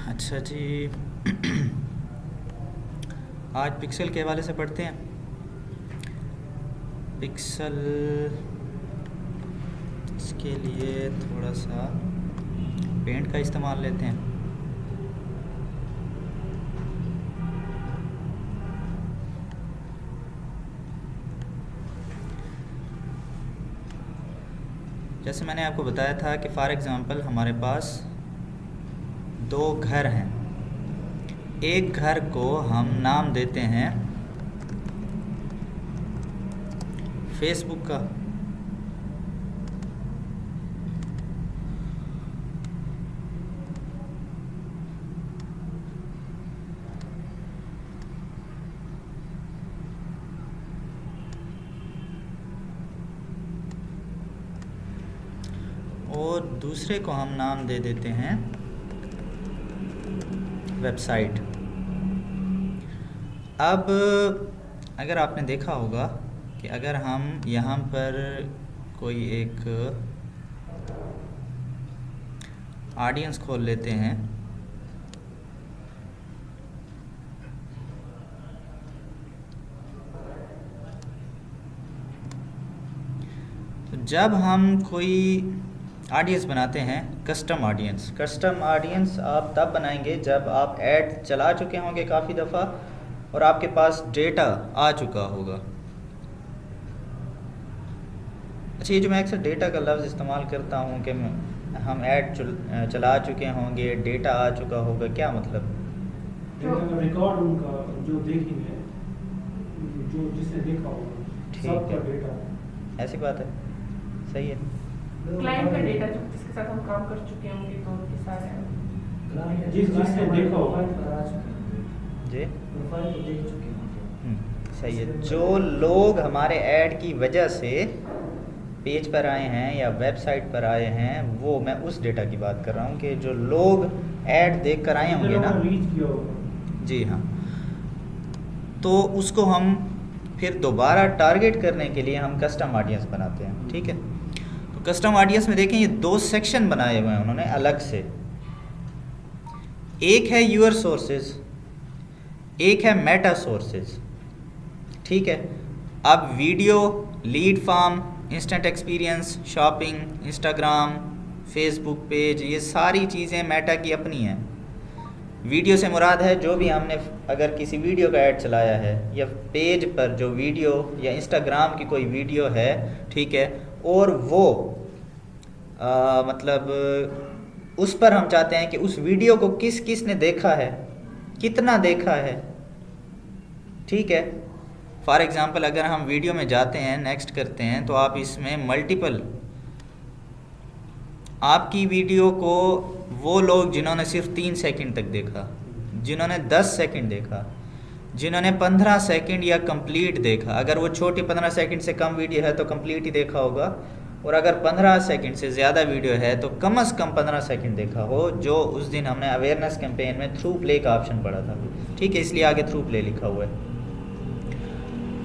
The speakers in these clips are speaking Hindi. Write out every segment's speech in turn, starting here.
अच्छा जी। आज पिक्सल के हवाले से पढ़ते हैं। पिक्सल, इसके लिए थोड़ा सा पेंट का इस्तेमाल लेते हैं। जैसे मैंने आपको बताया था कि फॉर एग्ज़ाम्पल हमारे पास दो घर हैं। एक घर को हम नाम देते हैं फेसबुक का, और दूसरे को हम नाम दे देते हैं वेबसाइट। अब अगर आपने देखा होगा कि अगर हम यहाँ पर कोई एक ऑडियंस खोल लेते हैं, तो जब हम कोई ऑडियंस बनाते हैं, कस्टम ऑडियंस आप तब बनाएंगे जब आप ऐड चला चुके होंगे काफ़ी दफ़ा और आपके पास डेटा आ चुका होगा। अच्छा, ये जो मैं अक्सर डेटा का लफ्ज़ इस्तेमाल करता हूँ कि हम ऐड चला चुके होंगे, डेटा आ चुका होगा, क्या मतलब? रिकॉर्ड उनका जो देखेंगे, जो जिसने देखा होगा, सब का डेटा। ऐसी बात है, सही है। क्लाइंट का डेटा जो जिसके साथ हम काम कर चुके होंगे तो उनके सारे जिसने देखा होगा जी, प्रोफाइल को देख चुके होंगे। सही है। जो लोग हमारे ऐड की वजह से पेज पर आए हैं या वेबसाइट पर आए हैं, वो मैं उस डेटा की बात कर रहा हूँ कि जो लोग ऐड देख कर आए होंगे ना, रीच किया होगा। जी हाँ, तो उसको हम फिर दोबारा टारगेट करने के लिए हम कस्टम ऑडियंस बनाते हैं। ठीक है, तो कस्टम ऑडियंस में देखें ये दो सेक्शन बनाए हुए हैं उन्होंने अलग से। एक है यूअर सोर्सेज, एक है मेटा सोर्सेज। ठीक है, अब video, lead form, instant experience, shopping, Instagram, Facebook page, ये सारी चीज़ें मेटा की अपनी हैं। वीडियो से मुराद है जो भी हमने अगर किसी वीडियो का ऐड चलाया है या पेज पर जो वीडियो या इंस्टाग्राम की कोई वीडियो है, ठीक है, और वो मतलब उस पर हम चाहते हैं कि उस वीडियो को किस किस ने देखा है, कितना देखा है। ठीक है, फॉर एग्ज़ाम्पल अगर हम वीडियो में जाते हैं, नेक्स्ट करते हैं, तो आप इसमें मल्टीपल, आपकी वीडियो को वो लोग जिन्होंने सिर्फ 3 सेकंड तक देखा, जिन्होंने 10 सेकंड देखा, जिन्होंने 15 सेकंड या कंप्लीट देखा, अगर वो छोटी 15 सेकंड से कम वीडियो है तो कंप्लीट ही देखा होगा, और अगर 15 सेकंड से ज़्यादा वीडियो है तो कम से कम 15 सेकंड देखा हो, जो उस दिन हमने अवेयरनेस कैंपेन में थ्रू प्ले का ऑप्शन पढ़ा था। ठीक है, इसलिए आगे थ्रू प्ले लिखा हुआ है।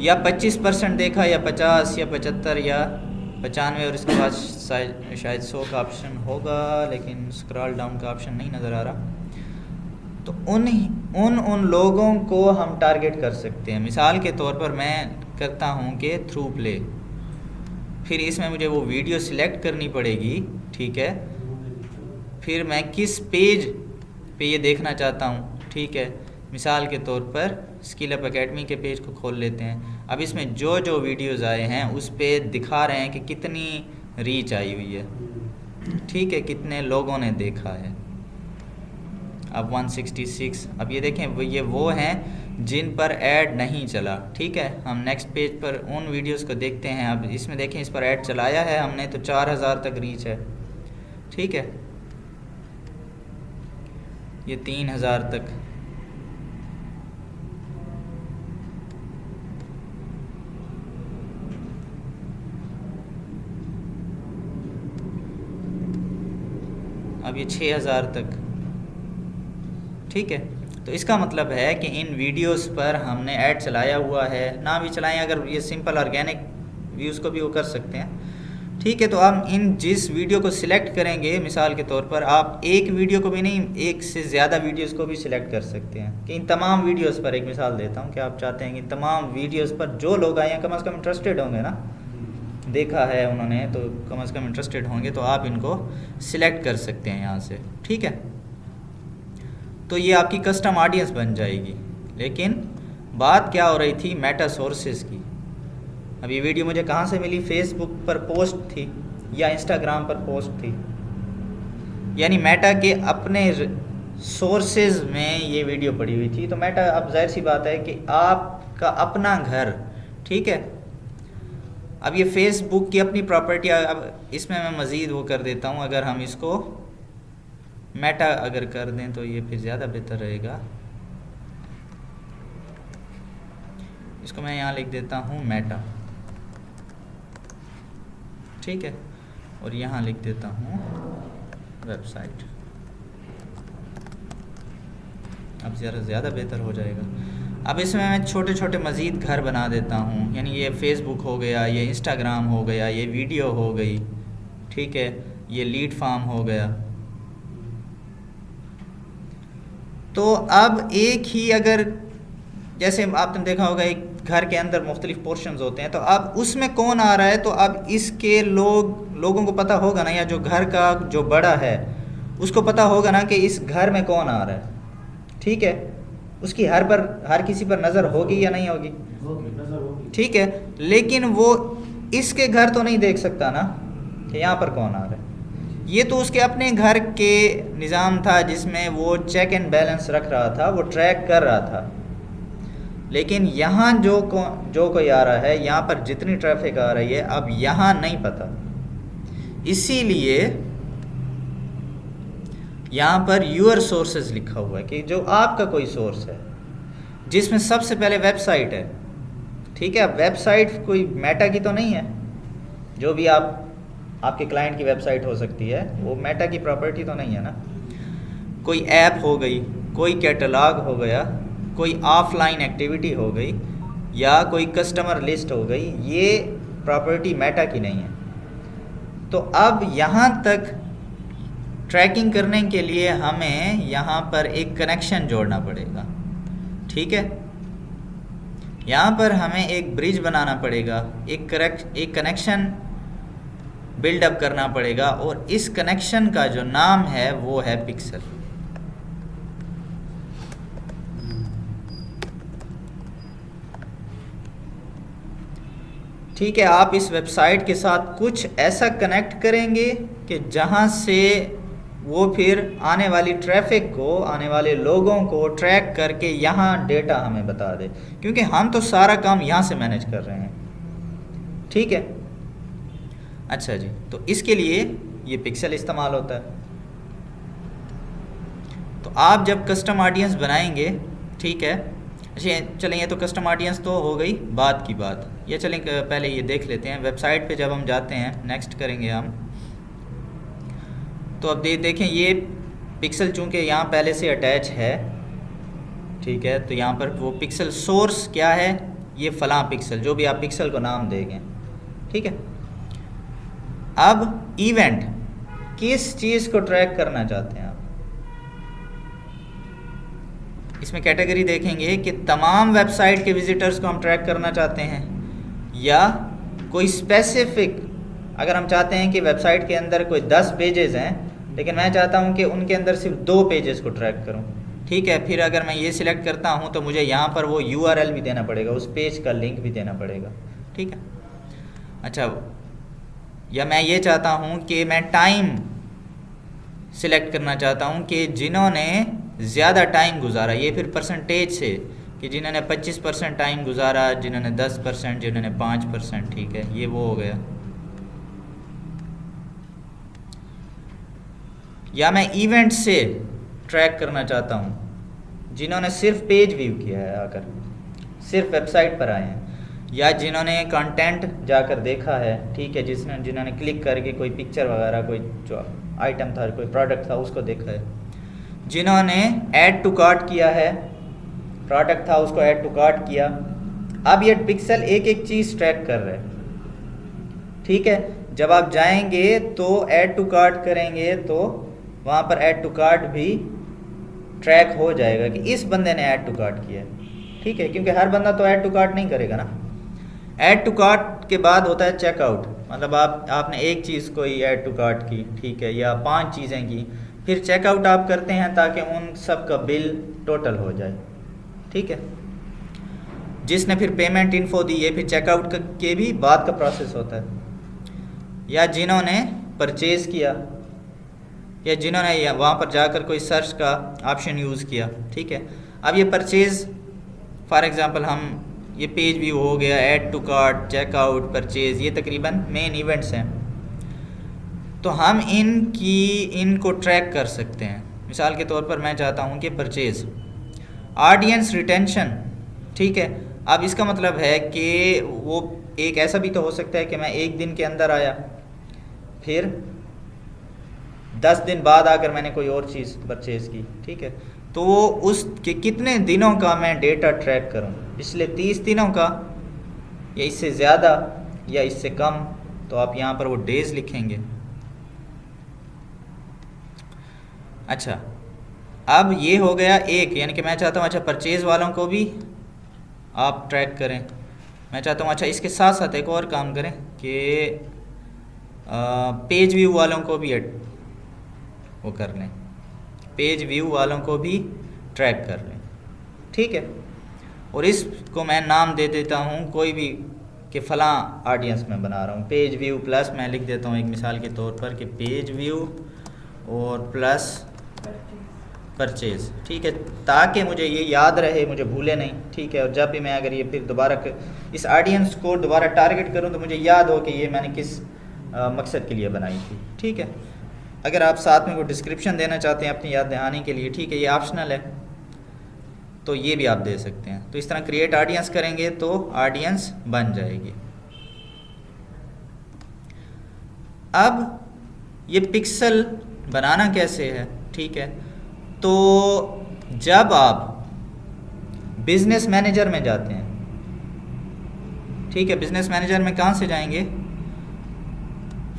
या 25% देखा, या 50, या 75, या 95, और इसके बाद शायद 100 का ऑप्शन होगा, लेकिन स्क्रॉल डाउन का ऑप्शन नहीं नज़र आ रहा। तो उन लोगों को हम टारगेट कर सकते हैं। मिसाल के तौर पर मैं करता हूं कि थ्रू प्ले, फिर इसमें मुझे वो वीडियो सिलेक्ट करनी पड़ेगी। ठीक है, फिर मैं किस पेज पे ये देखना चाहता हूँ। ठीक है, मिसाल के तौर पर स्किल अप एकेडमी के पेज को खोल लेते हैं। अब इसमें जो जो वीडियोज़ आए हैं उस पे दिखा रहे हैं कि कितनी रीच आई हुई है। ठीक है, कितने लोगों ने देखा है। अब 166। अब ये देखें, वो हैं जिन पर ऐड नहीं चला। ठीक है, हम नेक्स्ट पेज पर उन वीडियोस को देखते हैं। अब इसमें देखें, इस पर ऐड चलाया है हमने तो 4000 तक रीच है। ठीक है, ये 3000 तक, अब ये 6000 तक। ठीक है, तो इसका मतलब है कि इन वीडियोस पर हमने ऐड चलाया हुआ है, ना भी चलाएं, अगर ये सिंपल ऑर्गेनिक व्यूज़ को भी वो कर सकते हैं, ठीक है, तो हम इन जिस वीडियो को सिलेक्ट करेंगे, मिसाल के तौर पर आप एक वीडियो को भी नहीं, एक से ज़्यादा वीडियोस को भी सिलेक्ट कर सकते हैं कि इन तमाम वीडियोस पर, एक मिसाल देता हूँ कि आप चाहते हैं कि तमाम वीडियोस पर जो लोग आए हैं कम से कम इंटरेस्टेड होंगे ना, देखा है उन्होंने तो कम से कम इंटरेस्टेड होंगे, तो आप इनको सिलेक्ट कर सकते हैं यहाँ से। ठीक है, तो ये आपकी कस्टम ऑडियंस बन जाएगी। लेकिन बात क्या हो रही थी, मेटा सोर्सेज की। अब ये वीडियो मुझे कहाँ से मिली, फेसबुक पर पोस्ट थी या इंस्टाग्राम पर पोस्ट थी, यानी मेटा के अपने सोर्सेज में ये वीडियो पड़ी हुई थी। तो मेटा, अब जाहिर सी बात है कि आपका अपना घर, ठीक है, अब ये फेसबुक की अपनी प्रॉपर्टी, अब इसमें मैं मज़ीद वो कर देता हूँ, अगर हम इसको मेटा अगर कर दें तो ये फिर ज़्यादा बेहतर रहेगा। इसको मैं यहाँ लिख देता हूँ मेटा, ठीक है, और यहाँ लिख देता हूँ वेबसाइट। अब ज़्यादा बेहतर हो जाएगा। अब इसमें मैं छोटे छोटे मज़ीद घर बना देता हूँ, यानी ये फेसबुक हो गया, ये इंस्टाग्राम हो गया, ये वीडियो हो गई, ठीक है, ये लीड फार्म हो गया। तो अब एक ही, अगर जैसे आपने देखा होगा एक घर के अंदर मुख्तलिफ पोर्शंस होते हैं, तो अब उसमें कौन आ रहा है, तो अब इसके लोगों को पता होगा ना, या जो घर का जो बड़ा है उसको पता होगा ना कि इस घर में कौन आ रहा है। ठीक है, उसकी हर किसी पर नज़र होगी या नहीं होगी, नजर होगी। ठीक है, लेकिन वो इसके घर तो नहीं देख सकता ना कि यहाँ पर कौन आ रहा है। ये तो उसके अपने घर के निज़ाम था जिसमें वो चेक एंड बैलेंस रख रहा था, वो ट्रैक कर रहा था। लेकिन यहाँ जो कोई आ रहा है, यहाँ पर जितनी ट्रैफिक आ रही है, अब यहाँ नहीं पता। इसीलिए यहाँ पर यूअर सोर्सेज लिखा हुआ है कि जो आपका कोई सोर्स है, जिसमें सबसे पहले वेबसाइट है। ठीक है, अब वेबसाइट कोई मेटा की तो नहीं है, जो भी आपके क्लाइंट की वेबसाइट हो सकती है, वो मेटा की प्रॉपर्टी तो नहीं है ना। कोई ऐप हो गई, कोई कैटलॉग हो गया, कोई ऑफलाइन एक्टिविटी हो गई, या कोई कस्टमर लिस्ट हो गई, ये प्रॉपर्टी मेटा की नहीं है। तो अब यहाँ तक ट्रैकिंग करने के लिए हमें यहाँ पर एक कनेक्शन जोड़ना पड़ेगा। ठीक है, यहाँ पर हमें एक ब्रिज बनाना पड़ेगा, एक कनेक्शन बिल्डअप करना पड़ेगा, और इस कनेक्शन का जो नाम है वो है पिक्सल। ठीक है, आप इस वेबसाइट के साथ कुछ ऐसा कनेक्ट करेंगे कि जहाँ से वो फिर आने वाली ट्रैफिक को, आने वाले लोगों को ट्रैक करके यहाँ डेटा हमें बता दे, क्योंकि हम तो सारा काम यहाँ से मैनेज कर रहे हैं। ठीक है, अच्छा जी, तो इसके लिए ये पिक्सल इस्तेमाल होता है। तो आप जब कस्टम ऑडियंस बनाएंगे, ठीक है, अच्छा चलें, ये तो कस्टम ऑडियंस तो हो गई बात की बात। ये चलें पहले ये देख लेते हैं वेबसाइट पे जब हम जाते हैं, नेक्स्ट करेंगे हम। तो अब देखें ये पिक्सल चूँकि यहाँ पहले से अटैच है, ठीक है, तो यहाँ पर वो पिक्सल सोर्स क्या है, ये फ़लाँ पिक्सल, जो भी आप पिक्सल को नाम देंगे। ठीक है, अब इवेंट, किस चीज़ को ट्रैक करना चाहते हैं आप, इसमें कैटेगरी देखेंगे कि तमाम वेबसाइट के विजिटर्स को हम ट्रैक करना चाहते हैं, या कोई स्पेसिफिक, अगर हम चाहते हैं कि वेबसाइट के अंदर कोई 10 पेजेस हैं, लेकिन मैं चाहता हूं कि उनके अंदर सिर्फ 2 पेजेस को ट्रैक करूं। ठीक है, फिर अगर मैं ये सिलेक्ट करता हूं तो मुझे यहाँ पर वो URL भी देना पड़ेगा, उस पेज का लिंक भी देना पड़ेगा। ठीक है, अच्छा, या मैं ये चाहता हूं कि मैं टाइम सिलेक्ट करना चाहता हूं कि जिन्होंने ज़्यादा टाइम गुजारा, ये फिर परसेंटेज से कि जिन्होंने 25% टाइम गुजारा, जिन्होंने 10%, जिन्होंने 5%। ठीक है, ये वो हो गया। या मैं इवेंट से ट्रैक करना चाहता हूँ जिन्होंने सिर्फ पेज व्यू किया है, आकर सिर्फ वेबसाइट पर आए हैं, या जिन्होंने कंटेंट जाकर देखा है। ठीक है, जिन्होंने क्लिक करके कोई पिक्चर वगैरह, कोई जो आइटम था, कोई प्रोडक्ट था, उसको देखा है, जिन्होंने ऐड टू कार्ट किया है, प्रोडक्ट था उसको ऐड टू कार्ट किया। अब ये पिक्सल एक एक चीज़ ट्रैक कर रहे हैं। ठीक है, जब आप जाएंगे तो ऐड टू कार्ट करेंगे तो वहाँ पर ऐड टू कार्ट भी ट्रैक हो जाएगा कि इस बंदे ने ऐड टू कार्ट किया है, ठीक है, क्योंकि हर बंदा तो ऐड टू कार्ट नहीं करेगा ना। ऐड टू कार्ट के बाद होता है चेकआउट, मतलब आपने एक चीज़ कोई ऐड टू कार्ट की, ठीक है, या 5 चीज़ें की, फिर चेकआउट आप करते हैं ताकि उन सब का बिल टोटल हो जाए, ठीक है। जिसने फिर पेमेंट इन्फो दी, ये फिर चेकआउट के भी बाद का प्रोसेस होता है, या जिन्होंने परचेज़ किया, या जिन्होंने वहाँ पर जाकर कोई सर्च का ऑप्शन यूज़ किया, ठीक है। अब ये परचेज़ फॉर एग्ज़ाम्पल हम ये पेज व्यू हो गया, add to cart, checkout, purchase, ये तकरीबन मेन इवेंट्स हैं। तो हम इनको ट्रैक कर सकते हैं। मिसाल के तौर पर मैं चाहता हूँ कि परचेज़, ऑडियंस रिटेंशन, ठीक है। अब इसका मतलब है कि वो एक ऐसा भी तो हो सकता है कि मैं एक दिन के अंदर आया, फिर 10 दिन बाद आकर मैंने कोई और चीज़ परचेज़ की, ठीक है। तो वो उस के कितने दिनों का मैं डेटा ट्रैक करूं, पिछले 30 दिनों का या इससे ज़्यादा या इससे कम, तो आप यहाँ पर वो डेज़ लिखेंगे। अच्छा, अब ये हो गया एक, यानी कि मैं चाहता हूँ अच्छा परचेज़ वालों को भी आप ट्रैक करें। मैं चाहता हूँ अच्छा इसके साथ साथ एक और काम करें कि पेज व्यू वालों को भी वो कर लें, पेज व्यू वालों को भी ट्रैक कर लें, ठीक है। और इसको मैं नाम दे देता हूँ कोई भी कि फ़लाँ ऑडियंस में बना रहा हूँ, पेज व्यू प्लस मैं लिख देता हूँ एक मिसाल के तौर पर कि पेज व्यू और प्लस परचेज़, ठीक है, ताकि मुझे ये याद रहे, मुझे भूले नहीं, ठीक है। और जब भी मैं अगर ये फिर दोबारा इस ऑडियंस को दोबारा टारगेट करूँ तो मुझे याद हो कि ये मैंने किस मकसद के लिए बनाई थी, ठीक है। अगर आप साथ में वो डिस्क्रिप्शन देना चाहते हैं अपनी याद दहानी के लिए, ठीक है, ये ऑप्शनल है, तो ये भी आप दे सकते हैं। तो इस तरह क्रिएट ऑडियंस करेंगे तो ऑडियंस बन जाएगी। अब ये पिक्सल बनाना कैसे है, ठीक है। तो जब आप बिजनेस मैनेजर में जाते हैं, ठीक है, बिजनेस मैनेजर में कहाँ से जाएंगे,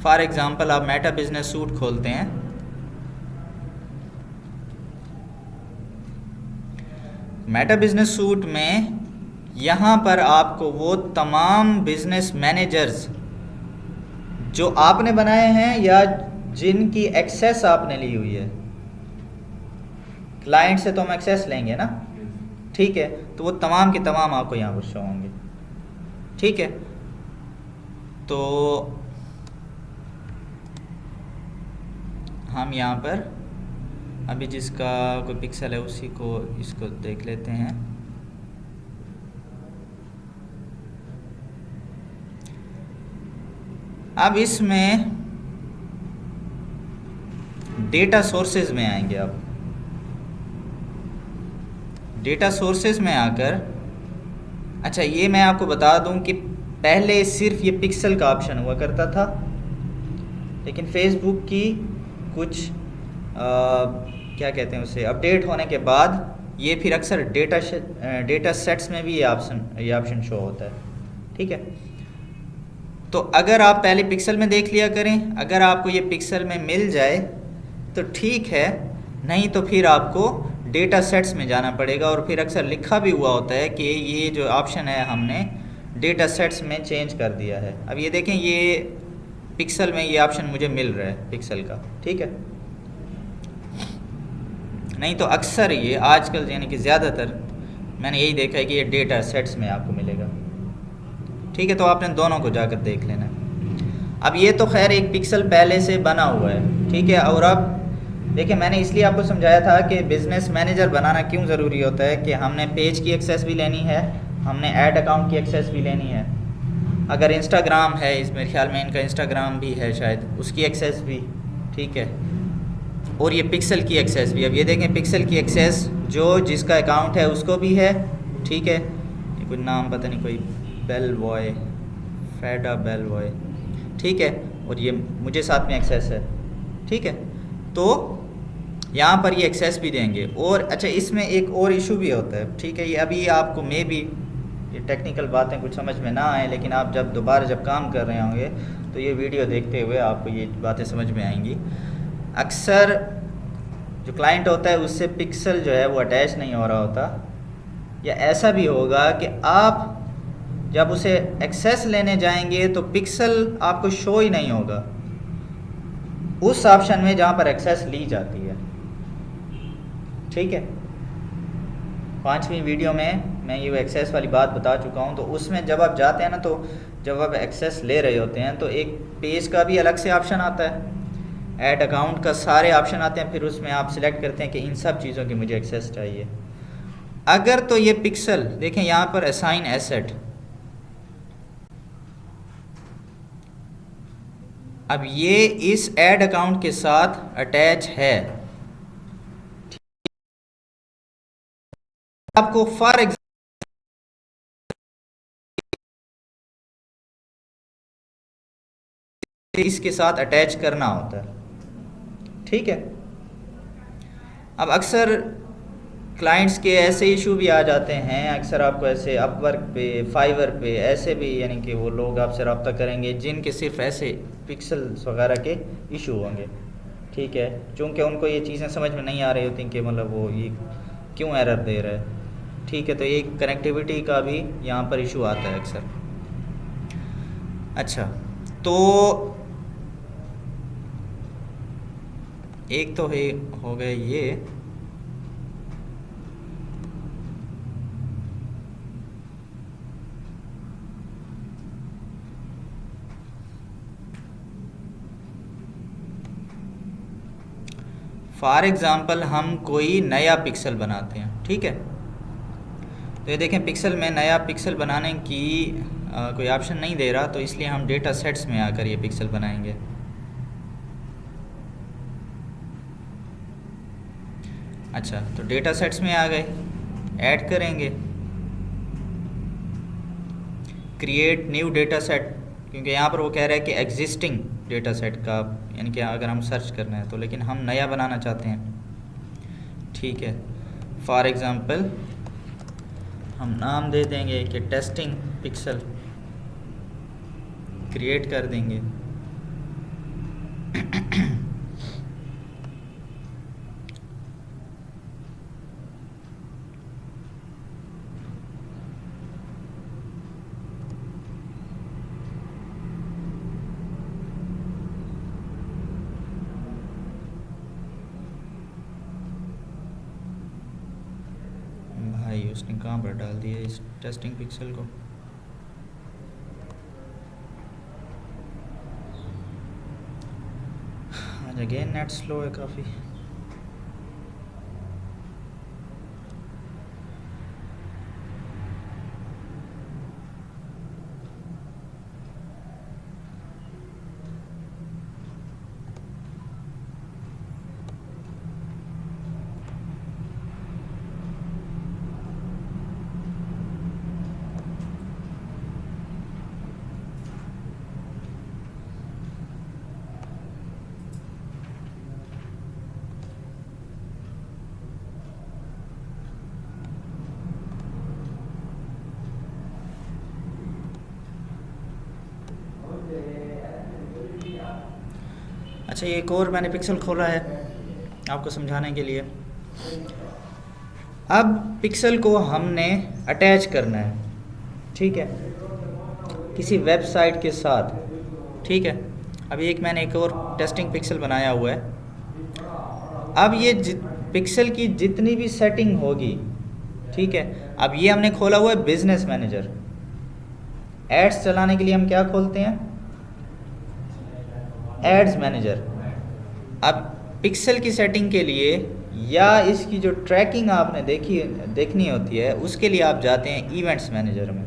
फॉर एग्ज़ाम्पल आप मेटा बिजनेस सूट खोलते हैं, मेटा बिजनेस सूट में यहाँ पर आपको वो तमाम बिजनेस मैनेजर्स जो आपने बनाए हैं या जिनकी एक्सेस आपने ली हुई है, क्लाइंट से तो हम एक्सेस लेंगे ना, ठीक है, तो वो तमाम के तमाम आपको यहाँ पर शो होंगे, ठीक है। तो हम यहाँ पर अभी जिसका कोई पिक्सल है उसी को इसको देख लेते हैं। अब इसमें डेटा सोर्सेज में आएंगे। अब डेटा सोर्सेज में आकर, अच्छा ये मैं आपको बता दूं कि पहले सिर्फ ये पिक्सल का ऑप्शन हुआ करता था, लेकिन फेसबुक की कुछ क्या कहते हैं उसे अपडेट होने के बाद ये फिर अक्सर डेटा सेट्स में भी ये ऑप्शन शो होता है, ठीक है। तो अगर आप पहले पिक्सल में देख लिया करें, अगर आपको ये पिक्सल में मिल जाए तो ठीक है, नहीं तो फिर आपको डेटा सेट्स में जाना पड़ेगा। और फिर अक्सर लिखा भी हुआ होता है कि ये जो ऑप्शन है हमने डेटा सेट्स में चेंज कर दिया है। अब ये देखें, ये पिक्सल में ये ऑप्शन मुझे मिल रहा है पिक्सल का, ठीक है। नहीं तो अक्सर ये आजकल यानी कि ज़्यादातर मैंने यही देखा है कि ये डेटा सेट्स में आपको मिलेगा, ठीक है। तो आपने दोनों को जाकर देख लेना है। अब ये तो खैर एक पिक्सल पहले से बना हुआ है, ठीक है। और अब देखिए, मैंने इसलिए आपको समझाया था कि बिज़नेस मैनेजर बनाना क्यों ज़रूरी होता है कि हमने पेज की एक्सेस भी लेनी है, हमने ऐड अकाउंट की एक्सेस भी लेनी है। अगर इंस्टाग्राम है, इस मेरे ख्याल में इनका इंस्टाग्राम भी है शायद, उसकी एक्सेस भी, ठीक है। और ये पिक्सल की एक्सेस भी। अब ये देखें, पिक्सल की एक्सेस जो जिसका अकाउंट है उसको भी है, ठीक है। ये कोई नाम पता नहीं, कोई बेल बॉय, फेडा बेल बॉय, ठीक है। और ये मुझे साथ में एक्सेस है, ठीक है। तो यहाँ पर ये एक्सेस भी देंगे। और अच्छा, इसमें एक और इशू भी होता है, ठीक है। ये अभी आपको मे भी ये टेक्निकल बातें कुछ समझ में ना आए, लेकिन आप जब दोबारा जब काम कर रहे होंगे तो ये वीडियो देखते हुए आपको ये बातें समझ में आएंगी। अक्सर जो क्लाइंट होता है उससे पिक्सल जो है वो अटैच नहीं हो रहा होता, या ऐसा भी होगा कि आप जब उसे एक्सेस लेने जाएंगे तो पिक्सल आपको शो ही नहीं होगा उस ऑप्शन में जहाँ पर एक्सेस ली जाती है। ठीक है, 5वीं वीडियो में मैं ये एक्सेस वाली बात बता चुका हूँ। तो उसमें जब आप जाते हैं ना, तो जब आप एक्सेस ले रहे होते हैं तो एक पेज का भी अलग से ऑप्शन आता है, ऐड अकाउंट का सारे ऑप्शन आते हैं, फिर उसमें आप सिलेक्ट करते हैं कि इन सब चीज़ों की मुझे एक्सेस चाहिए। अगर तो ये पिक्सल देखें यहाँ पर असाइन एसेट, अब ये इस ऐड अकाउंट के साथ अटैच है। आपको फॉर एग्जाम्पल इसके साथ अटैच करना होता है। ठीक है, अब अक्सर क्लाइंट्स के ऐसे इशू भी आ जाते हैं, अक्सर आपको ऐसे अपवर्क पे, फाइवर पे ऐसे भी यानी कि वो लोग आपसे रब्ता करेंगे जिनके सिर्फ ऐसे पिक्सल्स वगैरह के इशू होंगे। ठीक है, चूँकि उनको ये चीज़ें समझ में नहीं आ रही होती कि मतलब वो ये क्यों एरर दे रहा है। ठीक है, तो एक कनेक्टिविटी का भी यहाँ पर इशू आता है अक्सर। अच्छा, तो एक तो है हो गए ये। फॉर एग्ज़ाम्पल हम कोई नया पिक्सल बनाते हैं। ठीक है, तो ये देखें पिक्सल में नया पिक्सल बनाने की कोई ऑप्शन नहीं दे रहा, तो इसलिए हम डेटा सेट्स में आकर ये पिक्सल बनाएंगे। अच्छा, तो डेटा सेट्स में आ गए, ऐड करेंगे क्रिएट न्यू डेटा सेट, क्योंकि यहाँ पर वो कह रहा है कि एग्जिस्टिंग डेटा सेट का, यानी कि अगर हम सर्च करना है तो, लेकिन हम नया बनाना चाहते हैं। ठीक है, फॉर एग्ज़ाम्पल हम नाम दे देंगे कि टेस्टिंग पिक्सल, क्रिएट कर देंगे। भाई उसने कहाँ पर डाल दिया इस टेस्टिंग पिक्सल को। आज अगेन नेट स्लो है काफ़ी। अच्छा, ये एक और मैंने पिक्सल खोला है आपको समझाने के लिए। अब पिक्सल को हमने अटैच करना है। ठीक है, किसी वेबसाइट के साथ। ठीक है, अभी मैंने एक और टेस्टिंग पिक्सल बनाया हुआ है। अब ये पिक्सल की जितनी भी सेटिंग होगी, ठीक है, अब ये हमने खोला हुआ है बिजनेस मैनेजर। एड्स चलाने के लिए हम क्या खोलते हैं? Ads manager. अब पिक्सल की सेटिंग के लिए या इसकी जो ट्रैकिंग आपने देखनी होती है, उसके लिए आप जाते हैं इवेंट्स मैनेजर में।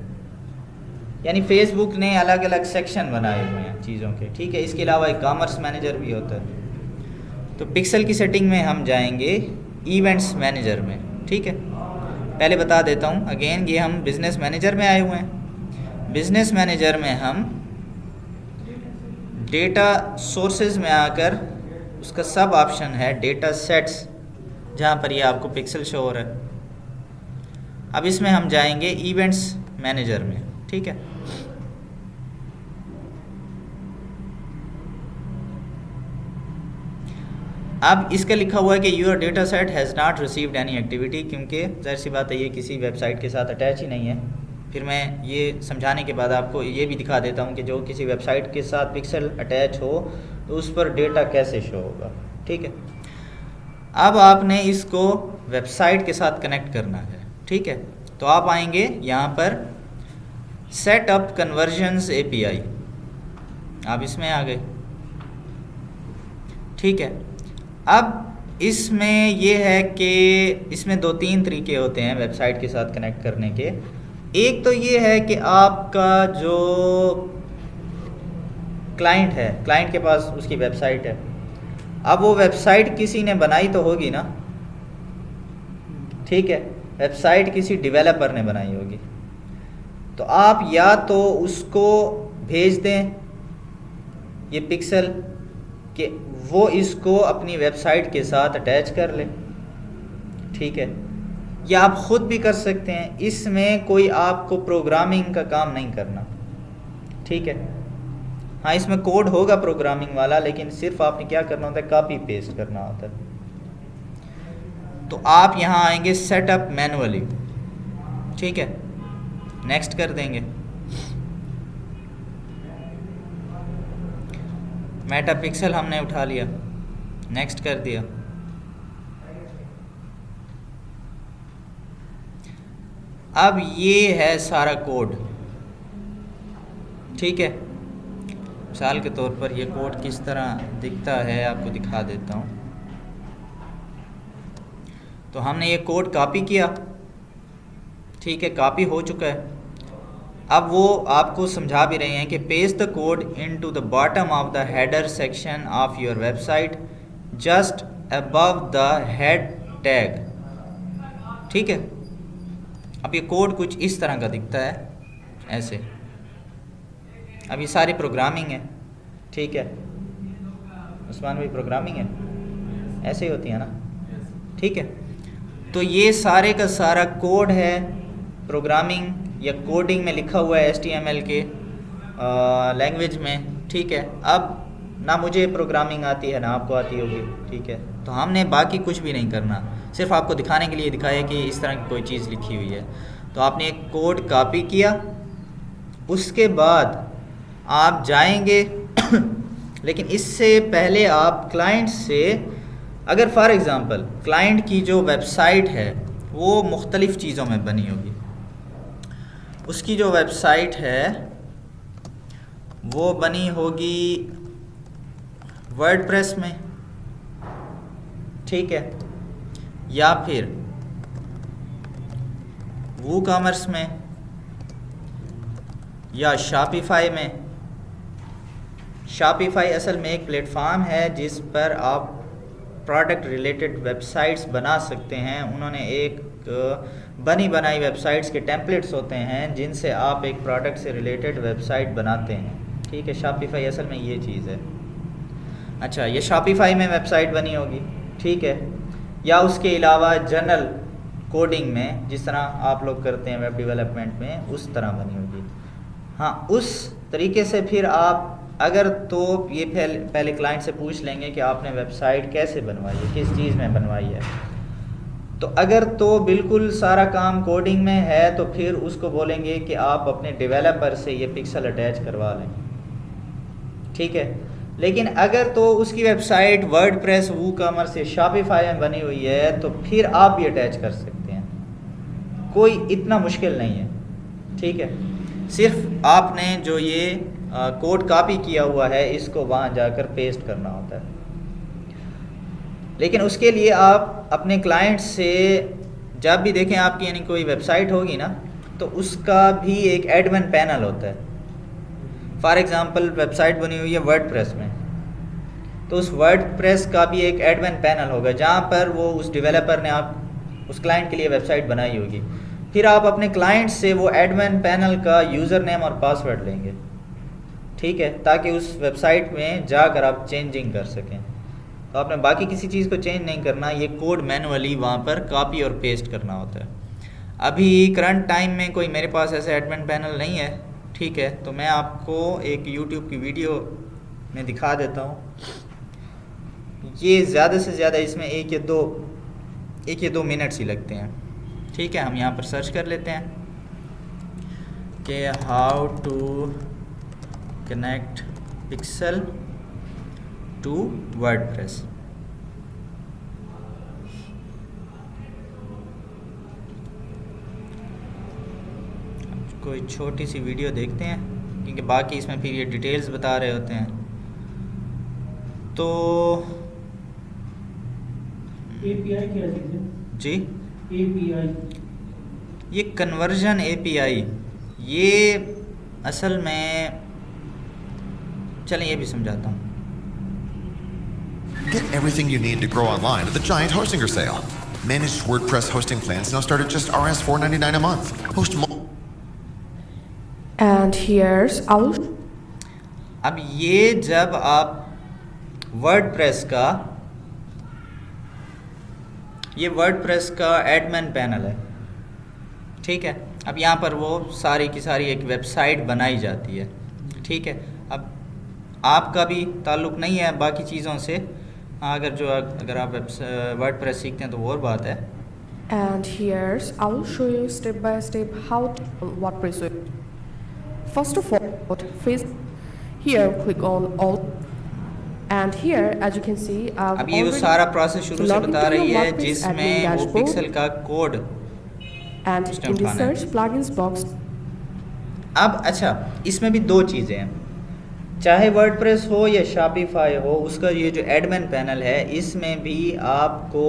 यानी फेसबुक ने अलग अलग सेक्शन बनाए हुए हैं चीज़ों के। ठीक है, इसके अलावा एक कॉमर्स मैनेजर भी होता है। तो पिक्सल की सेटिंग में हम जाएंगे इवेंट्स मैनेजर में। ठीक है, पहले बता देता हूँ अगेन, ये हम बिज़नेस मैनेजर में आए हुए हैं। बिज़नेस मैनेजर में हम डेटा सोर्सेज में आकर उसका सब ऑप्शन है डेटा सेट्स, जहाँ पर ये आपको पिक्सल शो हो रहा है। अब इसमें हम जाएंगे इवेंट्स मैनेजर में। ठीक है, अब इसका लिखा हुआ है कि your data set has not received any activity, क्योंकि जाहिर सी बात है ये किसी वेबसाइट के साथ अटैच ही नहीं है। फिर मैं ये समझाने के बाद आपको ये भी दिखा देता हूँ कि जो किसी वेबसाइट के साथ पिक्सल अटैच हो तो उस पर डेटा कैसे शो होगा। ठीक है, अब आपने इसको वेबसाइट के साथ कनेक्ट करना है। ठीक है, तो आप आएंगे यहाँ पर सेटअप कन्वर्जन्स API, आप इसमें आ गए। ठीक है, अब इसमें ये है कि इसमें 2-3 तरीके होते हैं वेबसाइट के साथ कनेक्ट करने के। एक तो ये है कि आपका जो क्लाइंट है, क्लाइंट के पास उसकी वेबसाइट है, अब वो वेबसाइट किसी ने बनाई तो होगी ना। ठीक है, वेबसाइट किसी डेवलपर ने बनाई होगी, तो आप या तो उसको भेज दें ये पिक्सल कि वो इसको अपनी वेबसाइट के साथ अटैच कर ले। ठीक है, या आप ख़ुद भी कर सकते हैं, इसमें कोई आपको प्रोग्रामिंग का काम नहीं करना। ठीक है, हाँ इसमें कोड होगा प्रोग्रामिंग वाला, लेकिन सिर्फ आपने क्या करना होता है, कॉपी पेस्ट करना होता है। तो आप यहाँ आएंगे सेटअप मैनुअली। ठीक है, नेक्स्ट कर देंगे। मेटा पिक्सल हमने उठा लिया, नेक्स्ट कर दिया। अब ये है सारा कोड। ठीक है, मिसाल के तौर पर ये कोड किस तरह दिखता है आपको दिखा देता हूँ। तो हमने ये कोड कॉपी किया। ठीक है, कॉपी हो चुका है। अब वो आपको समझा भी रहे हैं कि paste the code into the bottom of the header section of your website just above the head tag. ठीक है, अब ये कोड कुछ इस तरह का दिखता है, ऐसे। अब ये सारी प्रोग्रामिंग है। ठीक है, उस्मान भी प्रोग्रामिंग है, ऐसे ही होती है ना। ठीक है, तो ये सारे का सारा कोड है, प्रोग्रामिंग या कोडिंग में लिखा हुआ है HTML के लैंग्वेज में। ठीक है, अब ना मुझे प्रोग्रामिंग आती है ना आपको आती होगी। ठीक है, तो हमने बाकी कुछ भी नहीं करना, सिर्फ आपको दिखाने के लिए दिखाया कि इस तरह की कोई चीज़ लिखी हुई है। तो आपने एक कोड कॉपी किया, उसके बाद आप जाएंगे लेकिन इससे पहले आप क्लाइंट से, अगर फॉर एग्ज़ाम्पल क्लाइंट की जो वेबसाइट है वो मुख्तलिफ़ चीज़ों में बनी होगी, उसकी जो वेबसाइट है वो बनी होगी वर्डप्रेस में। ठीक है, या फिर वूकॉमर्स में या शॉपिफाई में। शॉपिफाई असल में एक प्लेटफॉर्म है जिस पर आप प्रोडक्ट रिलेटेड वेबसाइट्स बना सकते हैं। उन्होंने एक बनी बनाई वेबसाइट्स के टेम्पलेट्स होते हैं जिनसे आप एक प्रोडक्ट से रिलेटेड वेबसाइट बनाते हैं। ठीक है, शॉपिफाई असल में ये चीज़ है। अच्छा, ये शॉपिफाई में वेबसाइट बनी होगी। ठीक है, या उसके अलावा जनरल कोडिंग में जिस तरह आप लोग करते हैं वेब डेवलपमेंट में, उस तरह बनी होगी। हाँ, उस तरीके से फिर आप अगर तो ये पहले क्लाइंट से पूछ लेंगे कि आपने वेबसाइट कैसे बनवाई है, किस चीज़ में बनवाई है। तो अगर तो बिल्कुल सारा काम कोडिंग में है तो फिर उसको बोलेंगे कि आप अपने डेवलपर से ये पिक्सल अटैच करवा लें। ठीक है, लेकिन अगर तो उसकी वेबसाइट वर्डप्रेस, वूकॉमर्स या शॉपिफाई में बनी हुई है तो फिर आप भी अटैच कर सकते हैं, कोई इतना मुश्किल नहीं है। ठीक है, सिर्फ आपने जो ये कोड कॉपी किया हुआ है इसको वहाँ जाकर पेस्ट करना होता है। लेकिन उसके लिए आप अपने क्लाइंट से जब भी देखें आपकी यानी कोई वेबसाइट होगी ना, तो उसका भी एक एडमिन पैनल होता है। फॉर एग्ज़ाम्पल वेबसाइट बनी हुई है वर्डप्रेस में, तो उस वर्डप्रेस का भी एक एडमिन पैनल होगा जहाँ पर वो उस डेवलपर ने आप उस क्लाइंट के लिए वेबसाइट बनाई होगी। फिर आप अपने क्लाइंट से वो एडमिन पैनल का यूज़र नेम और पासवर्ड लेंगे। ठीक है, ताकि उस वेबसाइट में जाकर आप चेंजिंग कर सकें। तो आपने बाकी किसी चीज़ को चेंज नहीं करना, ये कोड मैनुअली वहाँ पर कॉपी और पेस्ट करना होता है। अभी करंट टाइम में कोई मेरे पास ऐसा एडमिन पैनल नहीं है। ठीक है, तो मैं आपको एक यूट्यूब की वीडियो में दिखा देता हूँ। ये ज़्यादा से ज़्यादा इसमें एक या दो मिनट्स ही लगते हैं। ठीक है, हम यहाँ पर सर्च कर लेते हैं कि how to connect pixel to WordPress. कोई छोटी सी वीडियो देखते हैं क्योंकि बाकी इसमें फिर ये डिटेल्स बता रहे होते हैं। तो एपीआई क्या चीज़ है? जी, एपीआई ये कन्वर्जन एपीआई, ये असल में चलें ये भी समझाता हूँ। Get everything you need to grow online at the Giant Hostinger sale. Managed WordPress hosting plans now start at just Rs $4.99 a month. Host And here's our अब ये जब आप वर्डप्रेस का एडमिन पैनल है, ठीक है। अब यहाँ पर वो सारी की सारी एक वेबसाइट बनाई जाती है, ठीक है। अब आपका भी ताल्लुक़ नहीं है बाकी चीज़ों से, अगर आप वर्डप्रेस सीखते हैं तो वो और बात है। And here's I will show you step by step how to WordPress. First of all, here click on all, and here as you can see I've अब ये वो सारा प्रोसेस शुरू से बता रही है जिसमें वो पिक्सल का code and in the search plugins box. अब अच्छा, इसमें भी दो चीज़ें हैं, चाहे वर्डप्रेस हो या शॉपिफाई हो, उसका ये जो एडमिन पैनल है इसमें भी आपको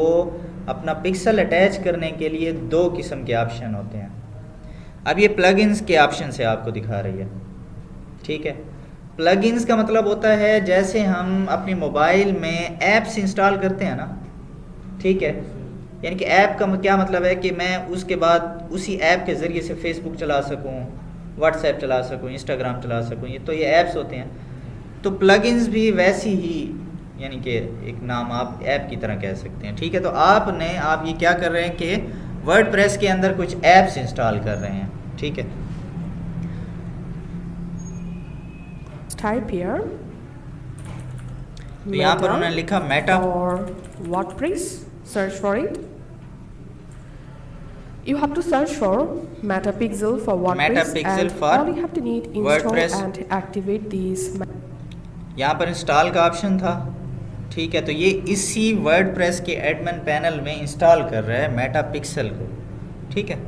अपना पिक्सल अटैच करने के लिए दो किस्म के ऑप्शन होते हैं। अब ये प्लगइन्स के ऑप्शन से आपको दिखा रही है, ठीक है। प्लगइन्स का मतलब होता है जैसे हम अपने मोबाइल में ऐप्स इंस्टॉल करते हैं ना, ठीक है। यानी कि ऐप का क्या मतलब है कि मैं उसके बाद उसी ऐप के ज़रिए से फेसबुक चला सकूं, व्हाट्सएप चला सकूं, इंस्टाग्राम चला सकूं, ये तो ये ऐप्स होते हैं। तो प्लगइन्स भी वैसी ही, यानी कि एक नाम आप ऐप की तरह कह सकते हैं, ठीक है। तो आप ये क्या कर रहे हैं कि वर्डप्रेस के अंदर कुछ ऐप्स इंस्टॉल कर रहे हैं, ठीक है। Type here. तो यहाँ पर उन्होंने लिखा Meta or WordPress. Search for it. You have to search for Metapixel for WordPress. Metapixel and for all you have to need install WordPress. and activate these. यहाँ पर इंस्टॉल का ऑप्शन था, ठीक है। तो ये इसी वर्डप्रेस के एडमिन पैनल में इंस्टॉल कर रहा है मेटापिक्सल को, ठीक है।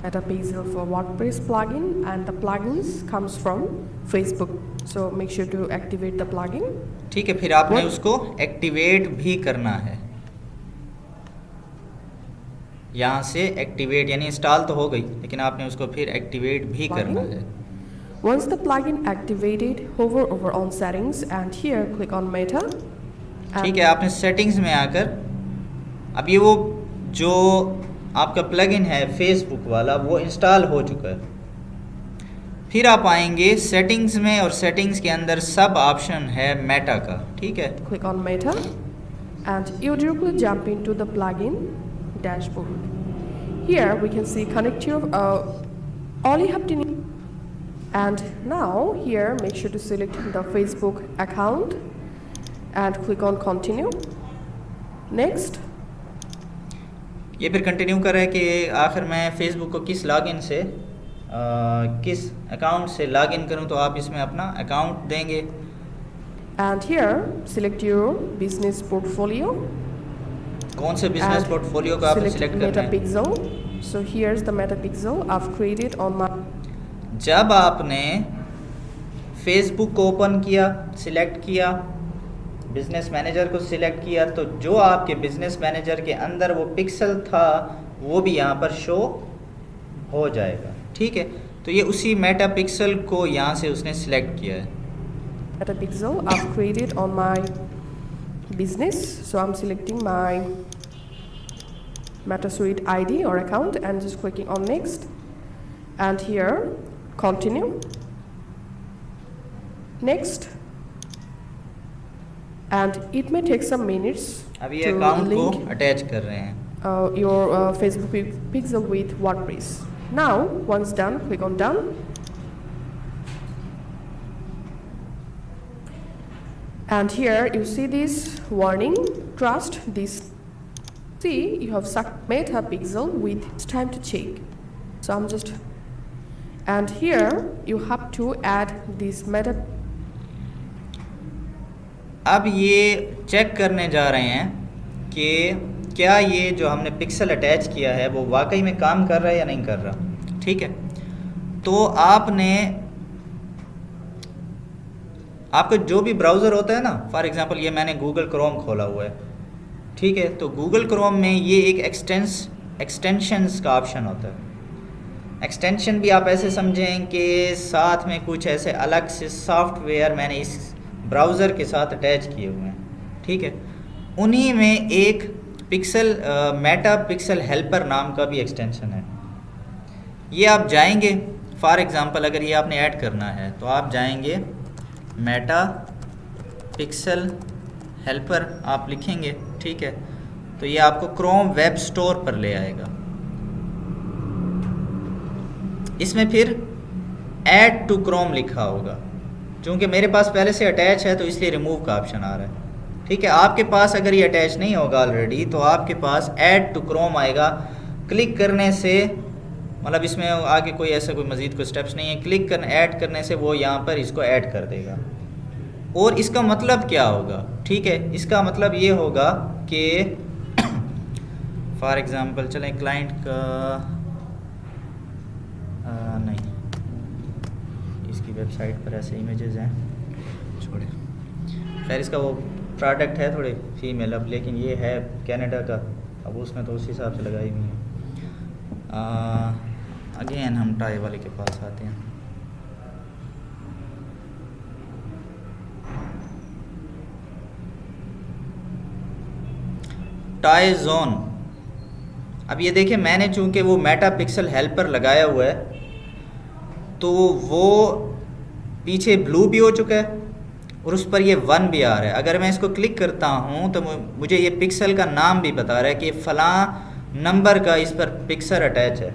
Metapixel for WordPress plugin, and the plugins comes from Facebook. So make sure to activate the plugin. ठीक है, फिर आपने उसको एक्टिवेट भी करना है। यहाँ से एक्टिवेट यानी इंस्टॉल तो हो गई, लेकिन आपने उसको फिर एक्टिवेट भी करना है। Once the plugin activated, hover over on settings and here click on Meta. ठीक है, आपने सेटिंग्स में आकर अब ये वो जो आपका प्लगइन है फेसबुक वाला वो इंस्टॉल हो चुका है। फिर आप आएंगे सेटिंग्स में और सेटिंग्स के अंदर सब ऑप्शन है मेटा का, ठीक है। Click on Meta and you directly jump into the plugin dashboard. Here we can see connect your all you have to need. And now here make sure to select the Facebook account and click on continue. Next. ये फिर कंटिन्यू कर रहा है कि आखिर मैं फेसबुक को किस लॉगिन से किस अकाउंट से लॉगिन करूं, तो आप इसमें अपना अकाउंट देंगे। And here select your business portfolio. कौन से बिजनेस पोर्टफोलियो का आपने सिलेक्ट करना है। Metapixel. So here's the Metapixel I've created on my. जब आपने फेसबुक को ओपन किया, सिलेक्ट किया, बिजनेस मैनेजर को सिलेक्ट किया, तो जो आपके बिजनेस मैनेजर के अंदर वो पिक्सल था वो भी यहाँ पर शो हो जाएगा, ठीक है। तो ये उसी मेटा पिक्सल को यहाँ से उसने सिलेक्ट किया है। Metapixel I've created on my business, so I'm selecting my MetaSuite ID or account and just clicking on next, and here continue, next, and it may take some minutes अब ये to अकाउंट को link अटैच कर रहे हैं your Facebook pixel with WordPress. Now once done, click on done. And here you see this warning, trust this. See, you have meta pixel with it's time to check. So I'm just, and here you have to add this meta. अब ये चेक करने जा रहे हैं कि क्या ये जो हमने पिक्सल अटैच किया है वो वाकई में काम कर रहा है या नहीं कर रहा। ठीक है, तो आपको जो भी ब्राउज़र होता है ना, फॉर एग्ज़ाम्पल ये मैंने गूगल क्रोम खोला हुआ है, ठीक है, तो गूगल क्रोम में ये एक एक्सटेंशंस का ऑप्शन होता है। एक्सटेंशन भी आप ऐसे समझें कि साथ में कुछ ऐसे अलग से सॉफ्टवेयर मैंने इस ब्राउज़र के साथ अटैच किए हुए हैं। ठीक है, उन्हीं में एक मेटा पिक्सल हेल्पर नाम का भी एक्सटेंशन है। ये आप जाएंगे, फॉर एग्ज़ाम्पल अगर ये आपने ऐड करना है तो आप जाएंगे मेटा पिक्सल हेल्पर आप लिखेंगे। ठीक है, तो ये आपको क्रोम वेब स्टोर पर ले आएगा। इसमें फिर ऐड टू क्रोम लिखा होगा, चूँकि मेरे पास पहले से अटैच है तो इसलिए रिमूव का ऑप्शन आ रहा है। ठीक है, आपके पास अगर ये अटैच नहीं होगा ऑलरेडी तो आपके पास ऐड टू क्रोम आएगा। क्लिक करने से, मतलब इसमें आगे कोई ऐसा कोई मज़ीद कोई स्टेप्स नहीं है, क्लिक करने ऐड करने से वो यहाँ पर इसको ऐड कर देगा। और इसका मतलब क्या होगा? ठीक है, इसका मतलब ये होगा कि फॉर एग्ज़ाम्पल चलें क्लाइंट का नहीं, इसकी वेबसाइट पर ऐसे इमेजेस हैं, छोड़े, खैर इसका वो प्रोडक्ट है थोड़े फीमेल, अब लेकिन ये है कनाडा का, अब उसने तो उस हिसाब से लगाई हुई है। अगेन हम टाई वाले के पास आते हैं। टाई जोन, अब ये देखिए मैंने चूंकि वो मेटा पिक्सल हेल्पर लगाया हुआ है तो वो पीछे ब्लू भी हो चुका है और उस पर ये 1 भी आ रहा है। अगर मैं इसको क्लिक करता हूँ तो मुझे ये पिक्सल का नाम भी बता रहा है कि फ़लाँ नंबर का इस पर पिक्सल अटैच है।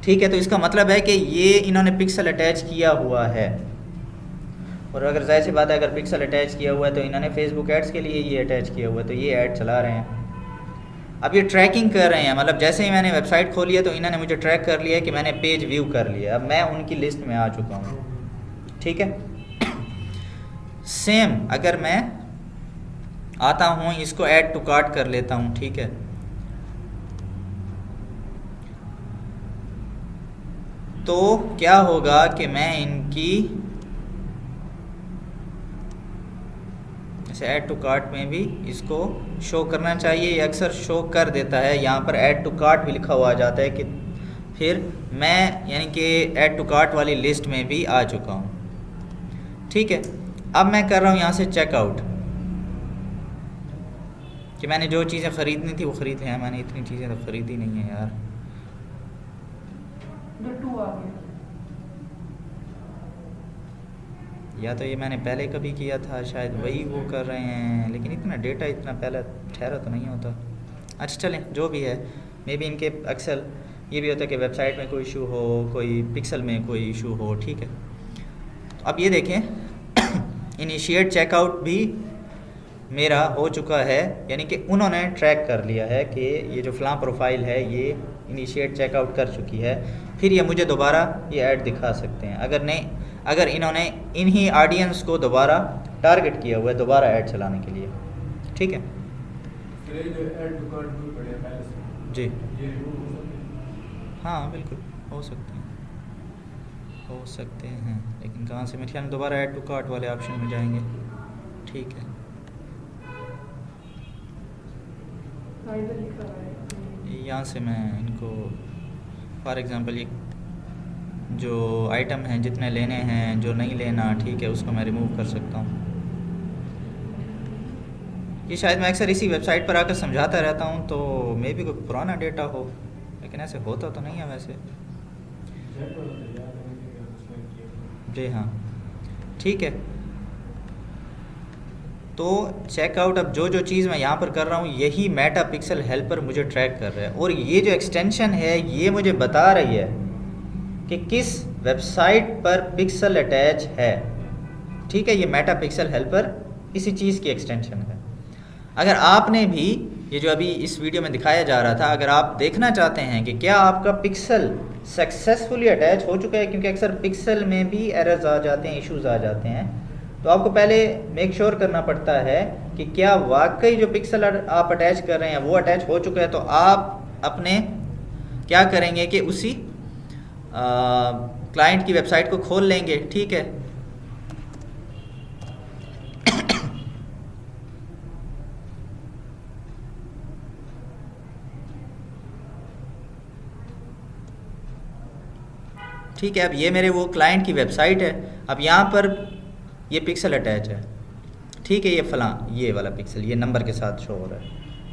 ठीक है, तो इसका मतलब है कि ये इन्होंने पिक्सल अटैच किया हुआ है। और अगर जाहिर सी बात है अगर पिक्सल अटैच किया हुआ है तो इन्होंने फेसबुक एड्स के लिए ये अटैच किया हुआ है, तो ये ऐड चला रहे हैं। अब ये ट्रैकिंग कर रहे हैं, मतलब जैसे ही मैंने वेबसाइट खोली है तो इन्होंने मुझे ट्रैक कर लिया है कि मैंने पेज व्यू कर लिया, अब मैं उनकी लिस्ट में आ चुका हूँ। ठीक है, सेम अगर मैं आता हूँ इसको ऐड टू कार्ट कर लेता हूँ। ठीक है, तो क्या होगा कि मैं इनकी जैसे ऐड टू कार्ट में भी इसको शो करना चाहिए, ये अक्सर शो कर देता है, यहाँ पर ऐड टू कार्ट भी लिखा हुआ आ जाता है कि फिर मैं यानी कि ऐड टू कार्ट वाली लिस्ट में भी आ चुका हूँ। ठीक है, अब मैं कर रहा हूँ यहाँ से चेकआउट कि मैंने जो चीज़ें ख़रीदनी थी वो ख़रीद लिया। मैंने इतनी चीज़ें तो ख़रीदी नहीं है यार। या तो ये मैंने पहले कभी किया था, शायद वही वो कर रहे हैं, लेकिन इतना डेटा इतना पहले ठहरा तो नहीं होता। अच्छा चलें, जो भी है, मे बी इनके अक्सर ये भी होता है कि वेबसाइट में कोई इशू हो, कोई पिक्सल में कोई इशू हो। ठीक है, अब ये देखें इनिशिएट चेकआउट भी मेरा हो चुका है, यानी कि उन्होंने ट्रैक कर लिया है कि ये जो फ़लाँ प्रोफाइल है ये इनिशिएट चेकआउट कर चुकी है। फिर ये मुझे दोबारा ये ऐड दिखा सकते हैं अगर नहीं, अगर इन्होंने इन्हीं ऑडियंस को दोबारा टारगेट किया हुआ है दोबारा ऐड चलाने के लिए। ठीक है जी, हाँ बिल्कुल हो सकते हैं, लेकिन कहाँ से? मेरे ख्याल में दोबारा ऐड टू कार्ट वाले ऑप्शन में जाएंगे। ठीक है, यहाँ से मैं इनको फॉर एग्ज़ाम्पल ये जो आइटम हैं जितने लेने हैं, जो नहीं लेना, ठीक है, उसको मैं रिमूव कर सकता हूँ। ये शायद मैं अक्सर इसी वेबसाइट पर आकर समझाता रहता हूँ, तो मे भी कोई पुराना डेटा हो, लेकिन ऐसे होता तो नहीं है वैसे। जी हाँ, ठीक है, तो चेकआउट, अब जो चीज़ मैं यहाँ पर कर रहा हूँ यही मेटा पिक्सल हेल्पर मुझे ट्रैक कर रहा है, और ये जो एक्सटेंशन है ये मुझे बता रही है कि किस वेबसाइट पर पिक्सल अटैच है। ठीक है, ये मेटा पिक्सल हेल्पर इसी चीज़ की एक्सटेंशन है। अगर आपने भी ये जो अभी इस वीडियो में दिखाया जा रहा था, अगर आप देखना चाहते हैं कि क्या आपका पिक्सल सक्सेसफुली अटैच हो चुका है, क्योंकि अक्सर पिक्सल में भी एरर्स आ जाते हैं, इश्यूज आ जाते हैं, तो आपको पहले मेक श्योर करना पड़ता है कि क्या वाकई जो पिक्सल आप अटैच कर रहे हैं वो अटैच हो चुका है। तो आप अपने क्या करेंगे कि उसी क्लाइंट की वेबसाइट को खोल लेंगे, ठीक है। ठीक है, अब ये मेरे वो क्लाइंट की वेबसाइट है। अब यहाँ पर ये पिक्सल अटैच है, ठीक है, ये फलां ये वाला पिक्सल ये नंबर के साथ शो हो रहा है,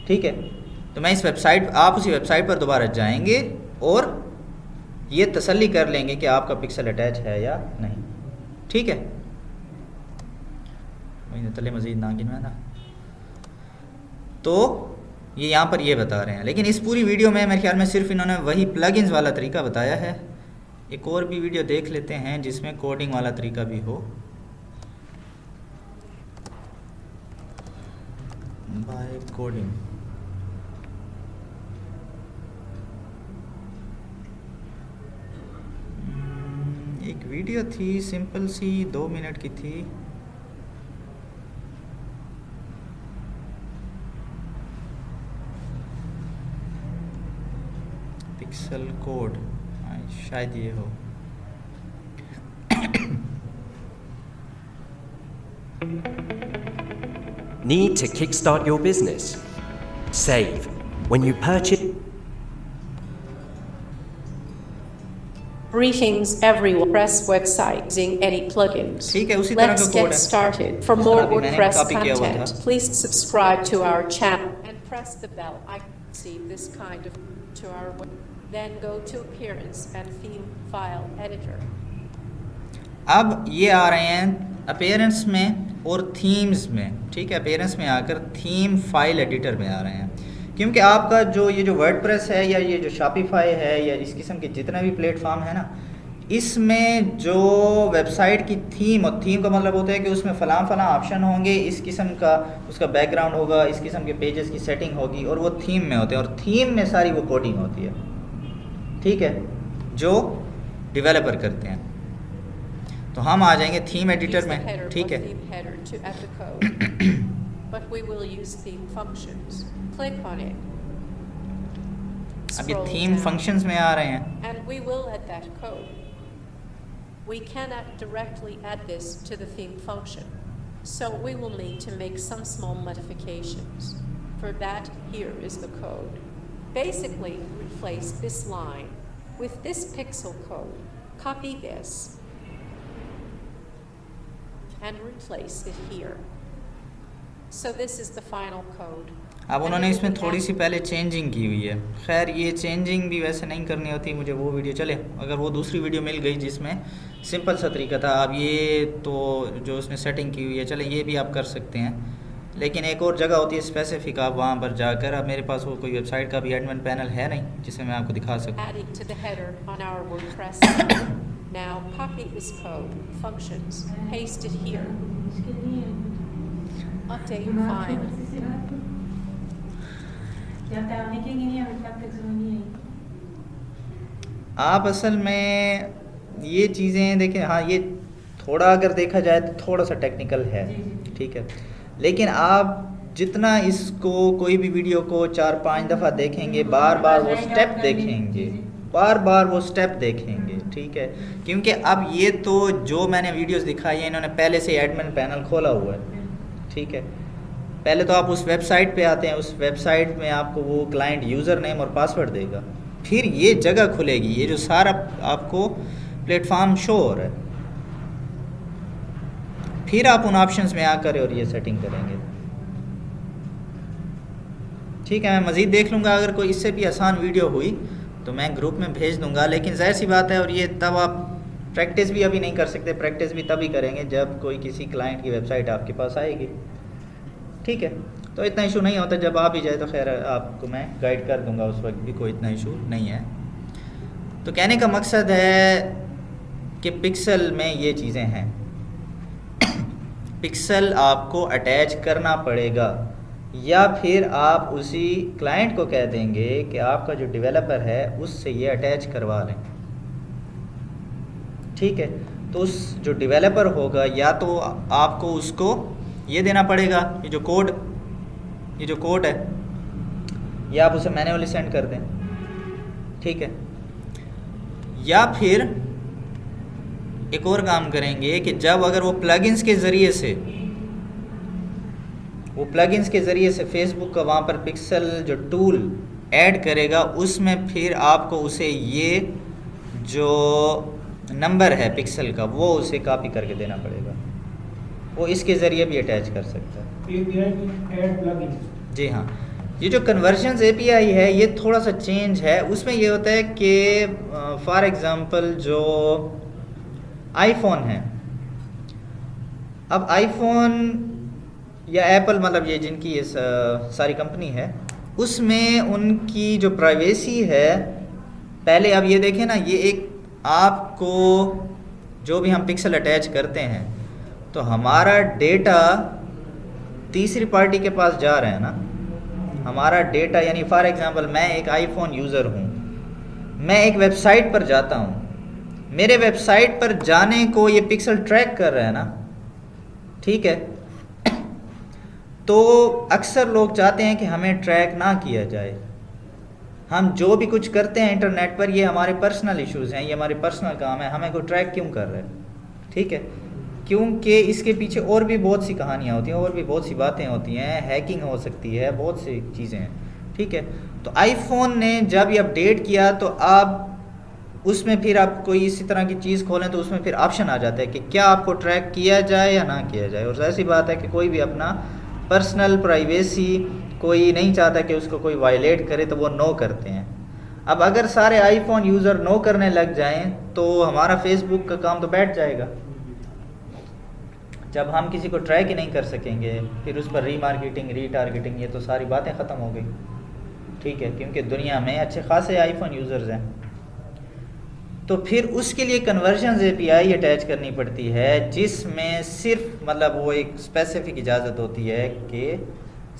ठीक है। तो मैं इस वेबसाइट आप उसी वेबसाइट पर दोबारा जाएंगे और ये तसल्ली कर लेंगे कि आपका पिक्सल अटैच है या नहीं, ठीक है। तले मज़ीद ना गिनवा ना, तो ये यहाँ पर ये बता रहे हैं, लेकिन इस पूरी वीडियो में मेरे ख्याल में सिर्फ इन्होंने वही प्लगइन्स वाला तरीका बताया है। एक और भी वीडियो देख लेते हैं जिसमें कोडिंग वाला तरीका भी हो। बाय कोडिंग, एक वीडियो थी सिंपल सी 2 मिनट की थी। पिक्सल कोड, शायद ये हो। Need to kickstart your business? Save when you purchase. Greetings everyone. WordPress website using any plugins. ठीक है, उसी तरह Let's का कोड get है। started. For more अभी मैंने WordPress copy किया हुआ content, था। please subscribe to our channel and press the bell icon to see this kind of to our web. Then go to Appearance and Theme File Editor. अब ये आ रहे हैं अपीयरेंस में और थीम्स में, ठीक है। अपीयरेंस में आकर थीम फाइल एडिटर में आ रहे हैं, क्योंकि आपका जो ये जो वर्डप्रेस है या ये जो शॉपिफाई है या इस किस्म के जितना भी प्लेटफॉर्म है ना, इसमें जो वेबसाइट की थीम, और थीम का मतलब होता है कि उसमें फ़लाँ फ़लाँ ऑप्शन होंगे, इस किस्म का उसका बैकग्राउंड होगा, इस किस्म के पेजेस की सेटिंग होगी, और वो थीम में होते हैं, और थीम में सारी वो कोडिंग होती है, ठीक है, जो डेवलपर करते हैं। तो हम आ जाएंगे थीम एडिटर में, ठीक है। But we will use theme functions. Click on it. अब ये Scroll थीम down. फंक्शंस में आ रहे हैं। And we will add that code. We cannot directly add this to the theme function, so we will need to make some small modifications. For that, here is the code. Basically, replace this line with this pixel code. Copy this and replace it here. So this is the final code. अब उन्होंने इसमें थोड़ी सी पहले चेंजिंग की हुई है। खैर ये चेंजिंग भी वैसे नहीं करनी होती, मुझे वो वीडियो चले, अगर वो दूसरी वीडियो मिल गई जिसमें सिंपल सा तरीका था। अब ये तो जो उसने सेटिंग की हुई है, चले ये भी आप कर सकते हैं, लेकिन एक और जगह होती है स्पेसिफिक, आप वहाँ पर जाकर, अब मेरे पास वो कोई वेबसाइट का भी एडमिन पैनल है नहीं जिसे मैं आपको दिखा सकूँ। Add it to the header on our WordPress. Now copy this code, functions, paste it here. Update file. आप असल में ये चीज़ें देखें, हाँ ये थोड़ा अगर देखा जाए तो थोड़ा सा टेक्निकल है, ठीक है, लेकिन आप जितना इसको कोई भी वीडियो को 4-5 दफ़ा देखेंगे, बार बार वो स्टेप देखेंगे, बार बार वो स्टेप देखेंगे, ठीक है, क्योंकि अब ये तो जो मैंने वीडियोस दिखाई है इन्होंने पहले से एडमिन पैनल खोला हुआ है, ठीक है। पहले तो आप उस वेबसाइट पे आते हैं, उस वेबसाइट में आपको वो क्लाइंट यूज़र नेम और पासवर्ड देगा, फिर ये जगह खुलेगी, ये जो सारा आपको प्लेटफॉर्म शो हो रहा है, फिर आप उन ऑप्शंस में आकर और ये सेटिंग करेंगे, ठीक है। मैं मज़ीद देख लूँगा, अगर कोई इससे भी आसान वीडियो हुई तो मैं ग्रुप में भेज दूँगा, लेकिन ज़ाहिर सी बात है, और ये तब आप प्रैक्टिस भी अभी नहीं कर सकते, प्रैक्टिस भी तभी करेंगे जब कोई किसी क्लाइंट की वेबसाइट आपके पास आएगी, ठीक है। तो इतना इशू नहीं होता, जब आ भी जाए तो खैर आपको मैं गाइड कर दूँगा, उस वक्त भी कोई इतना इशू नहीं है। तो कहने का मकसद है कि पिक्सल में ये चीज़ें हैं। पिक्सल आपको अटैच करना पड़ेगा, या फिर आप उसी क्लाइंट को कह देंगे कि आपका जो डेवलपर है उससे ये अटैच करवा लें। ठीक है, तो उस जो डेवलपर होगा या तो आपको उसको ये देना पड़ेगा, ये जो कोड है, या आप उसे मैन्युअली सेंड कर दें। ठीक है, या फिर एक और काम करेंगे कि जब अगर वो प्लगइन्स के ज़रिए से फेसबुक का वहाँ पर पिक्सल जो टूल ऐड करेगा, उसमें फिर आपको उसे ये जो नंबर है पिक्सल का वो उसे कॉपी करके देना पड़ेगा। वो इसके ज़रिए भी अटैच कर सकता है। जी हाँ, ये जो कन्वर्जन्स API है ये थोड़ा सा चेंज है। उसमें ये होता है कि फॉर एग्ज़ाम्पल जो आईफोन है, अब आईफोन या एप्पल, मतलब ये जिनकी ये सारी कंपनी है, उसमें उनकी जो प्राइवेसी है, पहले अब ये देखें ना, ये एक आपको जो भी हम पिक्सल अटैच करते हैं तो हमारा डेटा तीसरी पार्टी के पास जा रहा है ना। हमारा डेटा यानी फॉर एग्ज़ाम्पल मैं एक आईफोन यूज़र हूँ, मैं एक वेबसाइट पर जाता हूँ, मेरे वेबसाइट पर जाने को ये पिक्सल ट्रैक कर रहा है ना। ठीक है, तो अक्सर लोग चाहते हैं कि हमें ट्रैक ना किया जाए। हम जो भी कुछ करते हैं इंटरनेट पर ये हमारे पर्सनल इश्यूज़ हैं, ये हमारे पर्सनल काम है, हमें कोई ट्रैक क्यों कर रहा है। ठीक है, क्योंकि इसके पीछे और भी बहुत सी कहानियाँ होती हैं, और भी बहुत सी बातें होती हैं, हैकिंग हो सकती है, बहुत सी चीज़ें हैं। ठीक है, तो आईफोन ने जब ये अपडेट किया तो आप उसमें फिर आप कोई इसी तरह की चीज़ खोलें तो उसमें फिर ऑप्शन आ जाता है कि क्या आपको ट्रैक किया जाए या ना किया जाए। और ऐसी बात है कि कोई भी अपना पर्सनल प्राइवेसी कोई नहीं चाहता कि उसको कोई वायलेट करे, तो वो नो करते हैं। अब अगर सारे आईफोन यूज़र नो करने लग जाएं तो हमारा फेसबुक का काम तो बैठ जाएगा। जब हम किसी को ट्रैक ही नहीं कर सकेंगे, फिर उस पर रीमार्केटिंग, रीटारगेटिंग, ये तो सारी बातें ख़त्म हो गई। ठीक है, क्योंकि दुनिया में अच्छे खासे आईफोन यूज़र्स हैं। तो फिर उसके लिए कन्वर्जन्स API अटैच करनी पड़ती है, जिसमें सिर्फ मतलब वो एक स्पेसिफिक इजाज़त होती है कि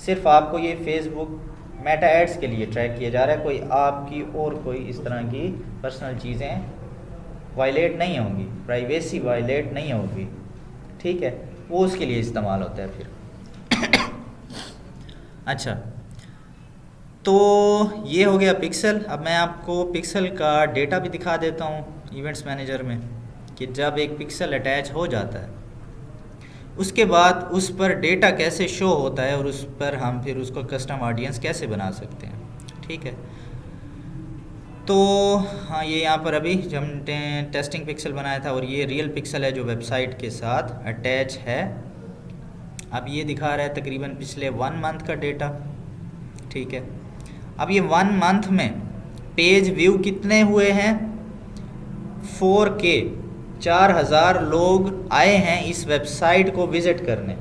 सिर्फ आपको ये फेसबुक मेटा एड्स के लिए ट्रैक किया जा रहा है, कोई आपकी और कोई इस तरह की पर्सनल चीज़ें वायलेट नहीं होंगी, प्राइवेसी वायलेट नहीं होगी। ठीक है, वो उसके लिए इस्तेमाल होता है फिर। अच्छा, तो ये हो गया पिक्सल। अब मैं आपको पिक्सल का डेटा भी दिखा देता हूँ इवेंट्स मैनेजर में, कि जब एक पिक्सल अटैच हो जाता है उसके बाद उस पर डेटा कैसे शो होता है और उस पर हम फिर उसको कस्टम ऑडियंस कैसे बना सकते हैं। ठीक है, तो हाँ, ये यहाँ पर अभी जब हमने टेस्टिंग पिक्सल बनाया था और ये रियल पिक्सल है जो वेबसाइट के साथ अटैच है। अब ये दिखा रहा है तकरीबन पिछले 1 मंथ का डेटा। ठीक है, अब ये 1 मंथ में पेज व्यू कितने हुए हैं? 4K, 4000 लोग आए हैं इस वेबसाइट को विज़िट करने।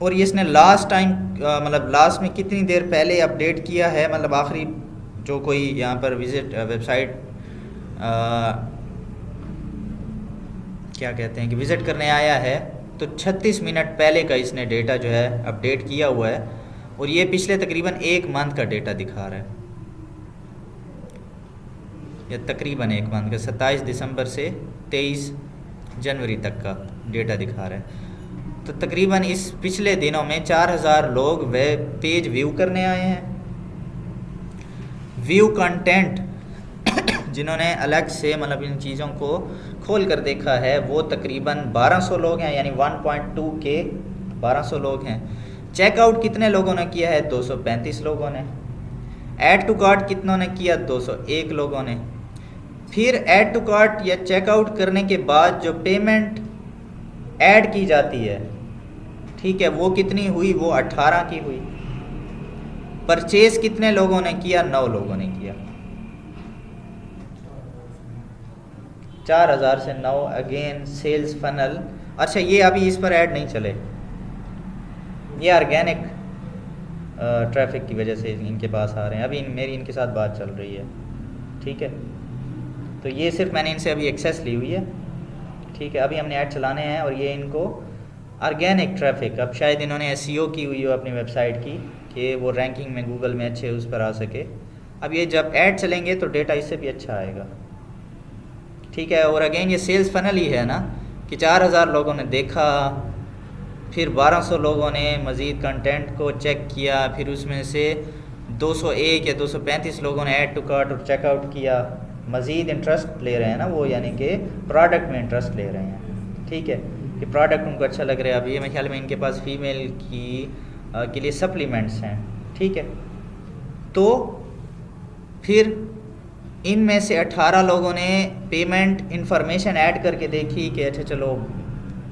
और ये इसने लास्ट टाइम मतलब लास्ट में कितनी देर पहले अपडेट किया है, मतलब आखिरी जो कोई यहाँ पर विज़िट वेबसाइट क्या कहते हैं कि विज़िट करने आया है, तो 36 मिनट पहले का इसने डेटा जो है अपडेट किया हुआ है। और ये पिछले तकरीबन 1 मंथ का डेटा दिखा रहा है, या तकरीबन 1 मंथ का, 27 दिसंबर से 23 जनवरी तक का डेटा दिखा रहा है। तो तकरीबन इस पिछले दिनों में 4000 लोग वेब पेज व्यू करने आए हैं। व्यू कंटेंट जिन्होंने अलग से मतलब इन चीज़ों को खोल कर देखा है वो तकरीबन 1200 लोग हैं, यानी 1.2K 1200 लोग हैं। चेकआउट कितने लोगों ने किया है? 235 लोगों ने। ऐड टू कार्ट कितनों ने किया? 201 लोगों ने। फिर ऐड टू कार्ट या चेकआउट करने के बाद जो पेमेंट ऐड की जाती है, ठीक है, वो कितनी हुई? वो 18 की हुई। परचेज कितने लोगों ने किया? 9 लोगों ने किया। 4000 से 9 अगेन सेल्स फनल। अच्छा, ये अभी इस पर ऐड नहीं चले, ये ऑर्गेनिक ट्रैफिक की वजह से इनके पास आ रहे हैं। अभी मेरी इनके साथ बात चल रही है, ठीक है। तो ये सिर्फ मैंने इनसे अभी एक्सेस ली हुई है, ठीक है, अभी हमने ऐड चलाने हैं और ये इनको ऑर्गेनिक ट्रैफिक, अब शायद इन्होंने SEO की हुई हो अपनी वेबसाइट की कि वो रैंकिंग में गूगल में अच्छे उस पर आ सके। अब ये जब ऐड चलेंगे तो डेटा इससे भी अच्छा आएगा, ठीक है। और अगेन ये सेल्स फनल ही है ना कि 4000 लोगों ने देखा, फिर 1200 लोगों ने मज़ीद कंटेंट को चेक किया, फिर उसमें से 201 या 235 लोगों ने ऐड टू कार्ट और चेकआउट किया, मज़ीद इंटरेस्ट ले रहे हैं ना वो, यानी कि प्रोडक्ट में इंटरेस्ट ले रहे हैं, ठीक है, कि प्रोडक्ट उनको अच्छा लग रहा है। अभी मेरे ख्याल में इनके पास फीमेल के लिए सप्लीमेंट्स हैं, ठीक है। तो फिर इनमें से 18 लोगों ने पेमेंट इंफॉर्मेशन ऐड करके देखी कि अच्छा चलो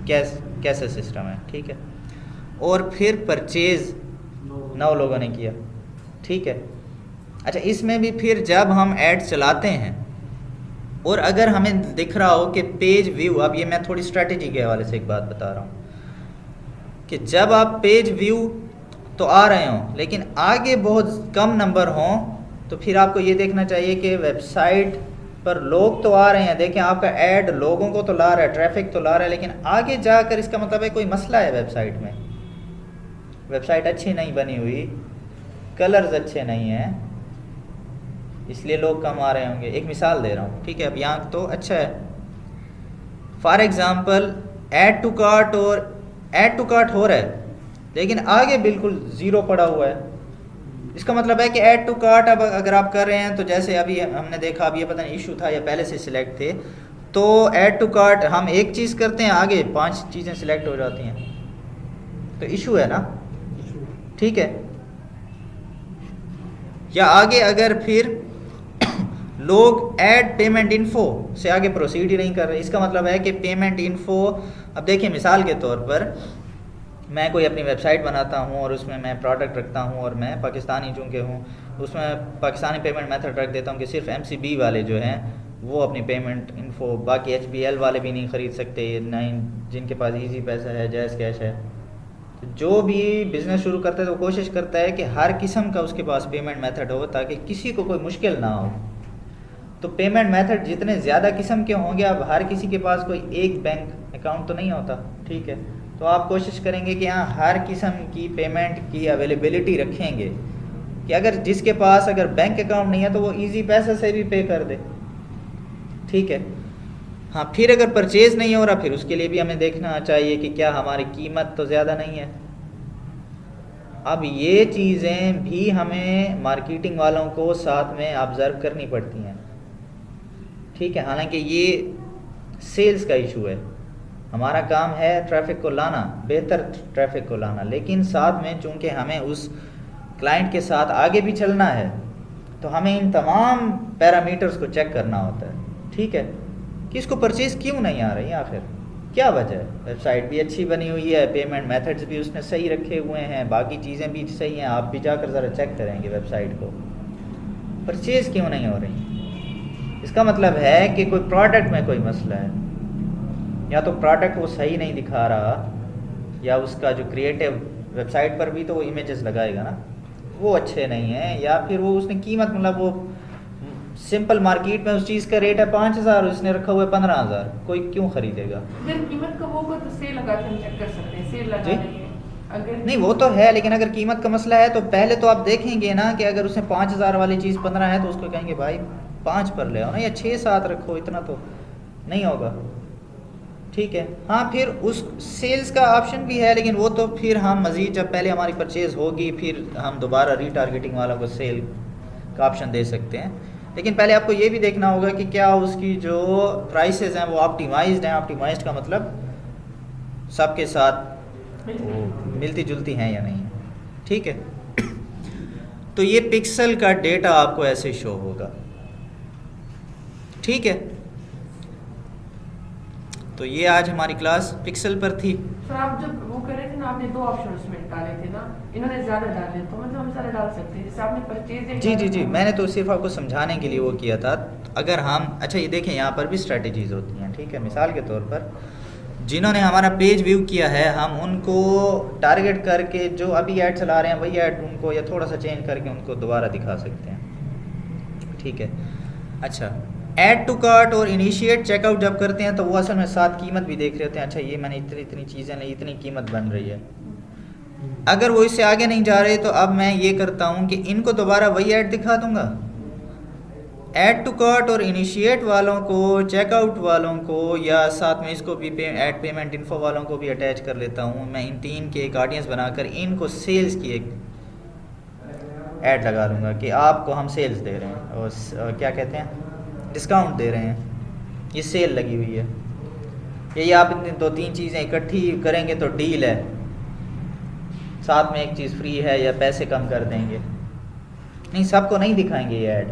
कैसा सिस्टम है, ठीक है। और फिर परचेज़ 9 लोगों ने किया, ठीक है। अच्छा, इसमें भी फिर जब हम ऐड चलाते हैं और अगर हमें दिख रहा हो कि पेज व्यू, अब ये मैं थोड़ी स्ट्रैटेजी के हवाले से एक बात बता रहा हूँ कि जब आप पेज व्यू तो आ रहे हों लेकिन आगे बहुत कम नंबर हों, तो फिर आपको ये देखना चाहिए कि वेबसाइट पर लोग तो आ रहे हैं, देखें आपका ऐड लोगों को तो ला रहा है, ट्रैफिक तो ला रहा है, लेकिन आगे जाकर इसका मतलब है कोई मसला है वेबसाइट में, वेबसाइट अच्छी नहीं बनी हुई, कलर्स अच्छे नहीं हैं, इसलिए लोग कम आ रहे होंगे। एक मिसाल दे रहा हूँ, ठीक है। अब यहाँ तो अच्छा है, for example add to cart, और ऐड टू कार्ट हो रहा है लेकिन आगे बिल्कुल ज़ीरो पड़ा हुआ है, इसका मतलब है कि ऐड टू कार्ट अब अगर आप कर रहे हैं तो जैसे अभी हमने देखा, अब ये पता नहीं इशू था या पहले से सिलेक्ट थे, तो ऐड टू कार्ट हम एक चीज़ करते हैं आगे 5 चीज़ें सिलेक्ट हो जाती हैं, तो इशू है ना, ठीक है। या आगे अगर फिर लोग ऐड पेमेंट इन्फो से आगे प्रोसीड ही नहीं कर रहे, इसका मतलब है कि पेमेंट इन्फो, अब देखिए मिसाल के तौर पर मैं कोई अपनी वेबसाइट बनाता हूँ और उसमें मैं प्रोडक्ट रखता हूँ और मैं पाकिस्तानी चूँकि हूँ, उसमें पाकिस्तानी पेमेंट मेथड रख देता हूँ कि सिर्फ MCB वाले जो हैं वो अपनी पेमेंट इन्फो, बाकी HBL वाले भी नहीं ख़रीद सकते, नहीं जिनके पास ईजी पैसा है, जायज़ कैश है। तो जो भी बिज़नेस शुरू करता है तो कोशिश करता है कि हर किस्म का उसके पास पेमेंट मेथड हो ताकि किसी को कोई मुश्किल ना हो। तो पेमेंट मेथड जितने ज़्यादा किस्म के होंगे, अब हर किसी के पास कोई एक बैंक अकाउंट तो नहीं होता, ठीक है, तो आप कोशिश करेंगे कि यहाँ हर किस्म की पेमेंट की अवेलेबिलिटी रखेंगे कि अगर जिसके पास अगर बैंक अकाउंट नहीं है तो वो इजी पैसे से भी पे कर दे, ठीक है। हाँ, फिर अगर परचेज़ नहीं हो रहा, फिर उसके लिए भी हमें देखना चाहिए कि क्या हमारी कीमत तो ज़्यादा नहीं है। अब ये चीज़ें भी हमें मार्केटिंग वालों को साथ में ऑब्ज़र्व करनी पड़ती हैं, ठीक है। हालांकि ये सेल्स का इशू है, हमारा काम है ट्रैफिक को लाना, बेहतर ट्रैफिक को लाना, लेकिन साथ में चूँकि हमें उस क्लाइंट के साथ आगे भी चलना है तो हमें इन तमाम पैरामीटर्स को चेक करना होता है, ठीक है, कि इसको परचेज़ क्यों नहीं आ रही, आखिर क्या वजह है। वेबसाइट भी अच्छी बनी हुई है, पेमेंट मेथड्स भी उसने सही रखे हुए हैं, बाकी चीज़ें भी सही हैं, आप भी जाकर ज़रा चेक करेंगे वेबसाइट को, परचेज़ क्यों नहीं हो रही, इसका मतलब है कि कोई प्रोडक्ट में कोई मसला है, या तो प्रोडक्ट वो सही नहीं दिखा रहा, या उसका जो क्रिएटिव वेबसाइट पर भी तो वो इमेजेस लगाएगा ना वो अच्छे नहीं हैं, या फिर वो उसने कीमत मतलब वो सिंपल मार्केट में उस चीज़ का रेट है 5000, उसने रखा हुआ है 15000, कोई क्यों खरीदेगा। अगर कीमत का होगा तो सेल लगा के हम चेक कर सकते हैं, सेल लगा रही है अगर नहीं वो तो है, लेकिन अगर कीमत का मसला है तो पहले तो आप देखेंगे ना कि अगर उसने 5000 वाली चीज़ 15 है तो उसको कहेंगे भाई 5 पर ले आओ ना, या 6-7 रखो, इतना तो नहीं होगा, ठीक है। हाँ, फिर उस सेल्स का ऑप्शन भी है, लेकिन वो तो फिर हम मज़ीद जब पहले हमारी परचेज़ होगी फिर हम दोबारा रीटारगेटिंग वालों को सेल का ऑप्शन दे सकते हैं, लेकिन पहले आपको ये भी देखना होगा कि क्या उसकी जो प्राइसेस हैं वो ऑप्टिमाइज्ड हैं। ऑप्टिमाइज्ड का मतलब सबके साथ मिलती जुलती हैं या नहीं, ठीक है। तो ये पिक्सल का डेटा आपको ऐसे शो होगा, ठीक है। तो ये आज हमारी क्लास पिक्सल पर थी। सर आप जब वो कर रहे थे ना, आपने 2 ऑप्शन उसमें डाले थे ना, इन्होंने ज़्यादा डाले तो मतलब हम सारे डाल सकते हैं, जैसे आपने परचेज जी, मैंने तो सिर्फ आपको समझाने के लिए वो किया था। अगर हम अच्छा ये देखें यहाँ पर भी स्ट्रेटजीज़ होती हैं, ठीक है। मिसाल के तौर पर जिन्होंने हमारा पेज व्यू किया है हम उनको टारगेट करके जो अभी ऐड चला रहे हैं वही ऐड उनको या थोड़ा सा चेंज करके उनको दोबारा दिखा सकते हैं, ठीक है। अच्छा ऐड टू कार्ट और इनिशिएट चेकआउट जब करते हैं तो वो असल में साथ कीमत भी देख रहे होते हैं, अच्छा ये मैंने इतनी इतनी चीज़ें ली, इतनी कीमत बन रही है। अगर वो इससे आगे नहीं जा रहे तो अब मैं ये करता हूँ कि इनको दोबारा वही ऐड दिखा दूंगा। ऐड टू कार्ट और इनिशिएट वालों को, चेकआउट वालों को, या साथ में इसको भी ऐड पेमेंट इन्फो वालों को भी अटैच कर लेता हूँ। मैं इन तीन के एक ऑडियंस बनाकर इनको सेल्स की एक ऐड लगा दूंगा कि आपको हम सेल्स दे रहे हैं और क्या कहते हैं, डिस्काउंट दे रहे हैं, ये सेल लगी हुई है, यही आप इतनी 2-3 चीज़ें इकट्ठी करेंगे तो डील है, साथ में एक चीज़ फ्री है या पैसे कम कर देंगे। नहीं, सबको नहीं दिखाएंगे ये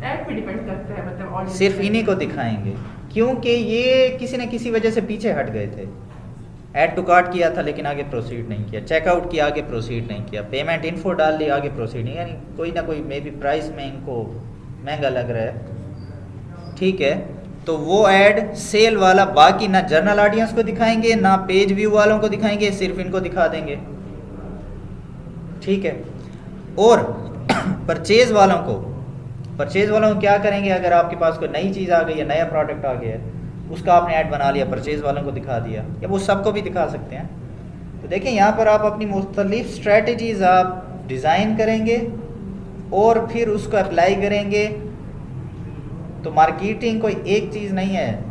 ऐड पे डिपेंड करता है, मतलब audience सिर्फ पे। इन्हीं को दिखाएंगे, क्योंकि ये किसी न किसी वजह से पीछे हट गए थे। ऐड टू कार्ट किया था लेकिन आगे प्रोसीड नहीं किया, चेकआउट किया आगे प्रोसीड नहीं किया, पेमेंट इन्फो डाल ली आगे प्रोसीड नहीं, यानी कोई ना कोई मे बी प्राइस में इनको महंगा लग रहा है, ठीक है। तो वो ऐड सेल वाला बाकी ना जनरल ऑडियंस को दिखाएंगे ना पेज व्यू वालों को दिखाएंगे, सिर्फ इनको दिखा देंगे, ठीक है। और परचेज वालों को क्या करेंगे, अगर आपके पास कोई नई चीज़ आ गई है, नया प्रोडक्ट आ गया है, उसका आपने ऐड बना लिया, परचेज वालों को दिखा दिया, या वो सबको भी दिखा सकते हैं। तो देखें यहाँ पर आप अपनी मुख्तलिफ स्ट्रेटजीज़ आप डिज़ाइन करेंगे और फिर उसको अप्लाई करेंगे। तो मार्केटिंग कोई एक चीज़ नहीं है,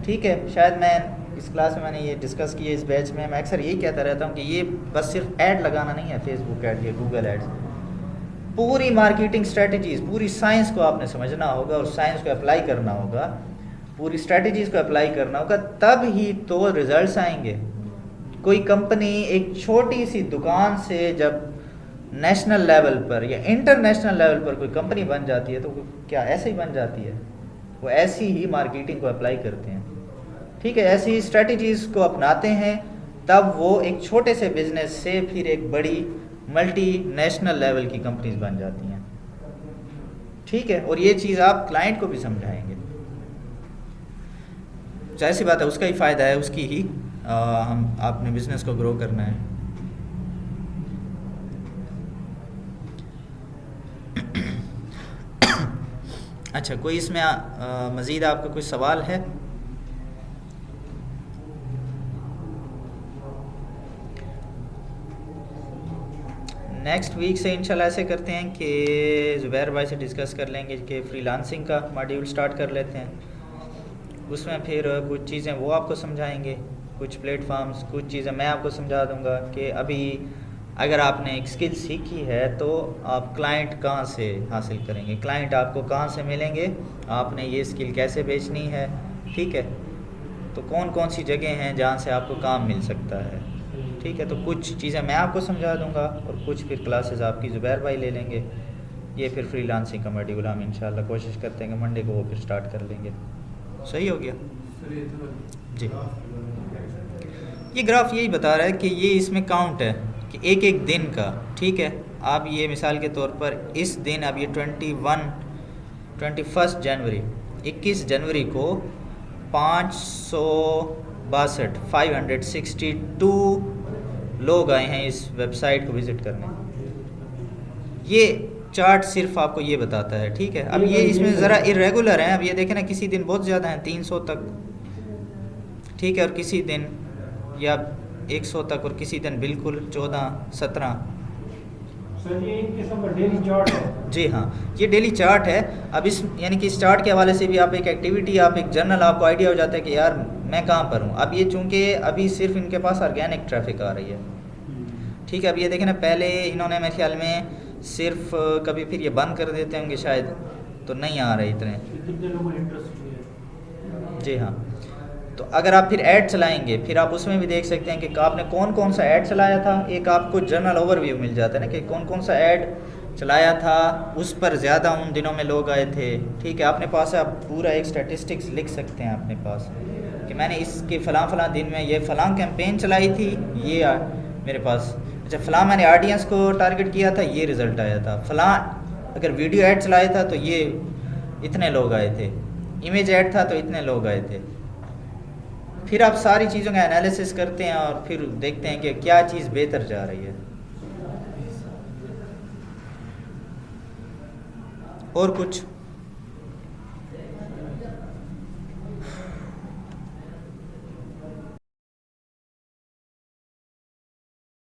ठीक है। शायद मैं इस क्लास में मैंने ये डिस्कस किया, इस बैच में मैं अक्सर यही कहता रहता हूँ कि ये बस सिर्फ ऐड लगाना नहीं है, फेसबुक ऐड या गूगल एड्स, पूरी मार्केटिंग स्ट्रेटजीज़, पूरी साइंस को आपने समझना होगा और साइंस को अप्लाई करना होगा, पूरी स्ट्रेटजीज़ को अप्लाई करना होगा, तब ही तो रिजल्ट्स आएंगे। कोई कंपनी एक छोटी सी दुकान से जब नेशनल लेवल पर या इंटरनेशनल लेवल पर कोई कंपनी बन जाती है तो क्या ऐसे ही बन जाती है? वो ऐसी ही मार्केटिंग को अप्लाई करते हैं, ठीक है, ऐसी स्ट्रेटजीज़ को अपनाते हैं, तब वो एक छोटे से बिजनेस से फिर एक बड़ी मल्टी नेशनल लेवल की कंपनीज बन जाती हैं, ठीक है। और ये चीज़ आप क्लाइंट को भी समझाएंगे, जाहिर सी बात है उसका ही फ़ायदा है, उसकी ही हम आपने बिज़नेस को ग्रो करना है। अच्छा, कोई इसमें मज़ीद आपका कोई सवाल है? नेक्स्ट वीक से इंशाल्लाह ऐसे करते हैं कि ज़ुबैर भाई से डिस्कस कर लेंगे कि फ्रीलांसिंग का मॉड्यूल स्टार्ट कर लेते हैं। उसमें फिर कुछ चीज़ें वो आपको समझाएंगे, कुछ प्लेटफॉर्म्स, कुछ चीज़ें मैं आपको समझा दूंगा कि अभी अगर आपने एक स्किल सीखी है तो आप क्लाइंट कहाँ से हासिल करेंगे, क्लाइंट आपको कहाँ से मिलेंगे, आपने ये स्किल कैसे बेचनी है, ठीक है। तो कौन कौन सी जगह हैं जहाँ से आपको काम मिल सकता है, ठीक है। तो कुछ चीज़ें मैं आपको समझा दूंगा और कुछ फिर क्लासेस आपकी ज़ुबैर भाई ले लेंगे। ये फिर फ्रीलांसिंग का मॉड्यूल हम इंशाल्लाह कोशिश करते हैं कि मंडे को वो फिर स्टार्ट कर लेंगे। सही हो गया जी। ये ग्राफ यही बता रहा है कि ये इसमें काउंट है कि एक एक दिन का, ठीक है। आप ये मिसाल के तौर पर इस दिन, अब ये 21 जनवरी 21 जनवरी को 562 लोग आए हैं इस वेबसाइट को विज़िट करने। ये चार्ट सिर्फ आपको ये बताता है, ठीक है। अब ये इसमें ज़रा इरेगुलर हैं, अब ये देखें ना, किसी दिन बहुत ज़्यादा हैं 300 तक, ठीक है, और किसी दिन या 100 तक, और किसी दिन बिल्कुल 14-17। सर ये एक किस्म का डेली चार्ट है। जी हाँ, ये डेली चार्ट है। अब इस यानी कि इस चार्ट के हवाले से भी आप एक एक्टिविटी, आप एक जर्नल, आपको आइडिया हो जाता है कि यार मैं कहाँ पर हूँ। अब ये चूँकि अभी सिर्फ इनके पास ऑर्गेनिक ट्रैफिक आ रही है, ठीक है। अब ये देखें ना, पहले इन्होंने मेरे ख्याल में सिर्फ कभी फिर ये बंद कर देते होंगे शायद, तो नहीं आ रहे इतने। कितने लोगों को इंटरेस्ट है? जी हाँ, तो अगर आप फिर ऐड चलाएंगे, फिर आप उसमें भी देख सकते हैं कि आपने कौन कौन सा ऐड चलाया था। एक आपको जनरल ओवरव्यू मिल जाता है ना कि कौन कौन सा ऐड चलाया था, उस पर ज़्यादा उन दिनों में लोग आए थे, ठीक है। अपने पास आप पूरा एक स्टैटिस्टिक्स लिख सकते हैं अपने पास कि मैंने इसके फ़लाँ दिन में ये फ़लाँ कैंपेन चलाई थी, ये मेरे पास, अच्छा फ़लाँ मैंने ऑडियंस को टारगेट किया था, ये रिज़ल्ट आया था। फ़लाँ अगर वीडियो ऐड चलाया था तो ये इतने लोग आए थे, इमेज ऐड था तो इतने लोग आए थे। फिर आप सारी चीज़ों का एनालिसिस करते हैं और फिर देखते हैं कि क्या चीज़ बेहतर जा रही है। और कुछ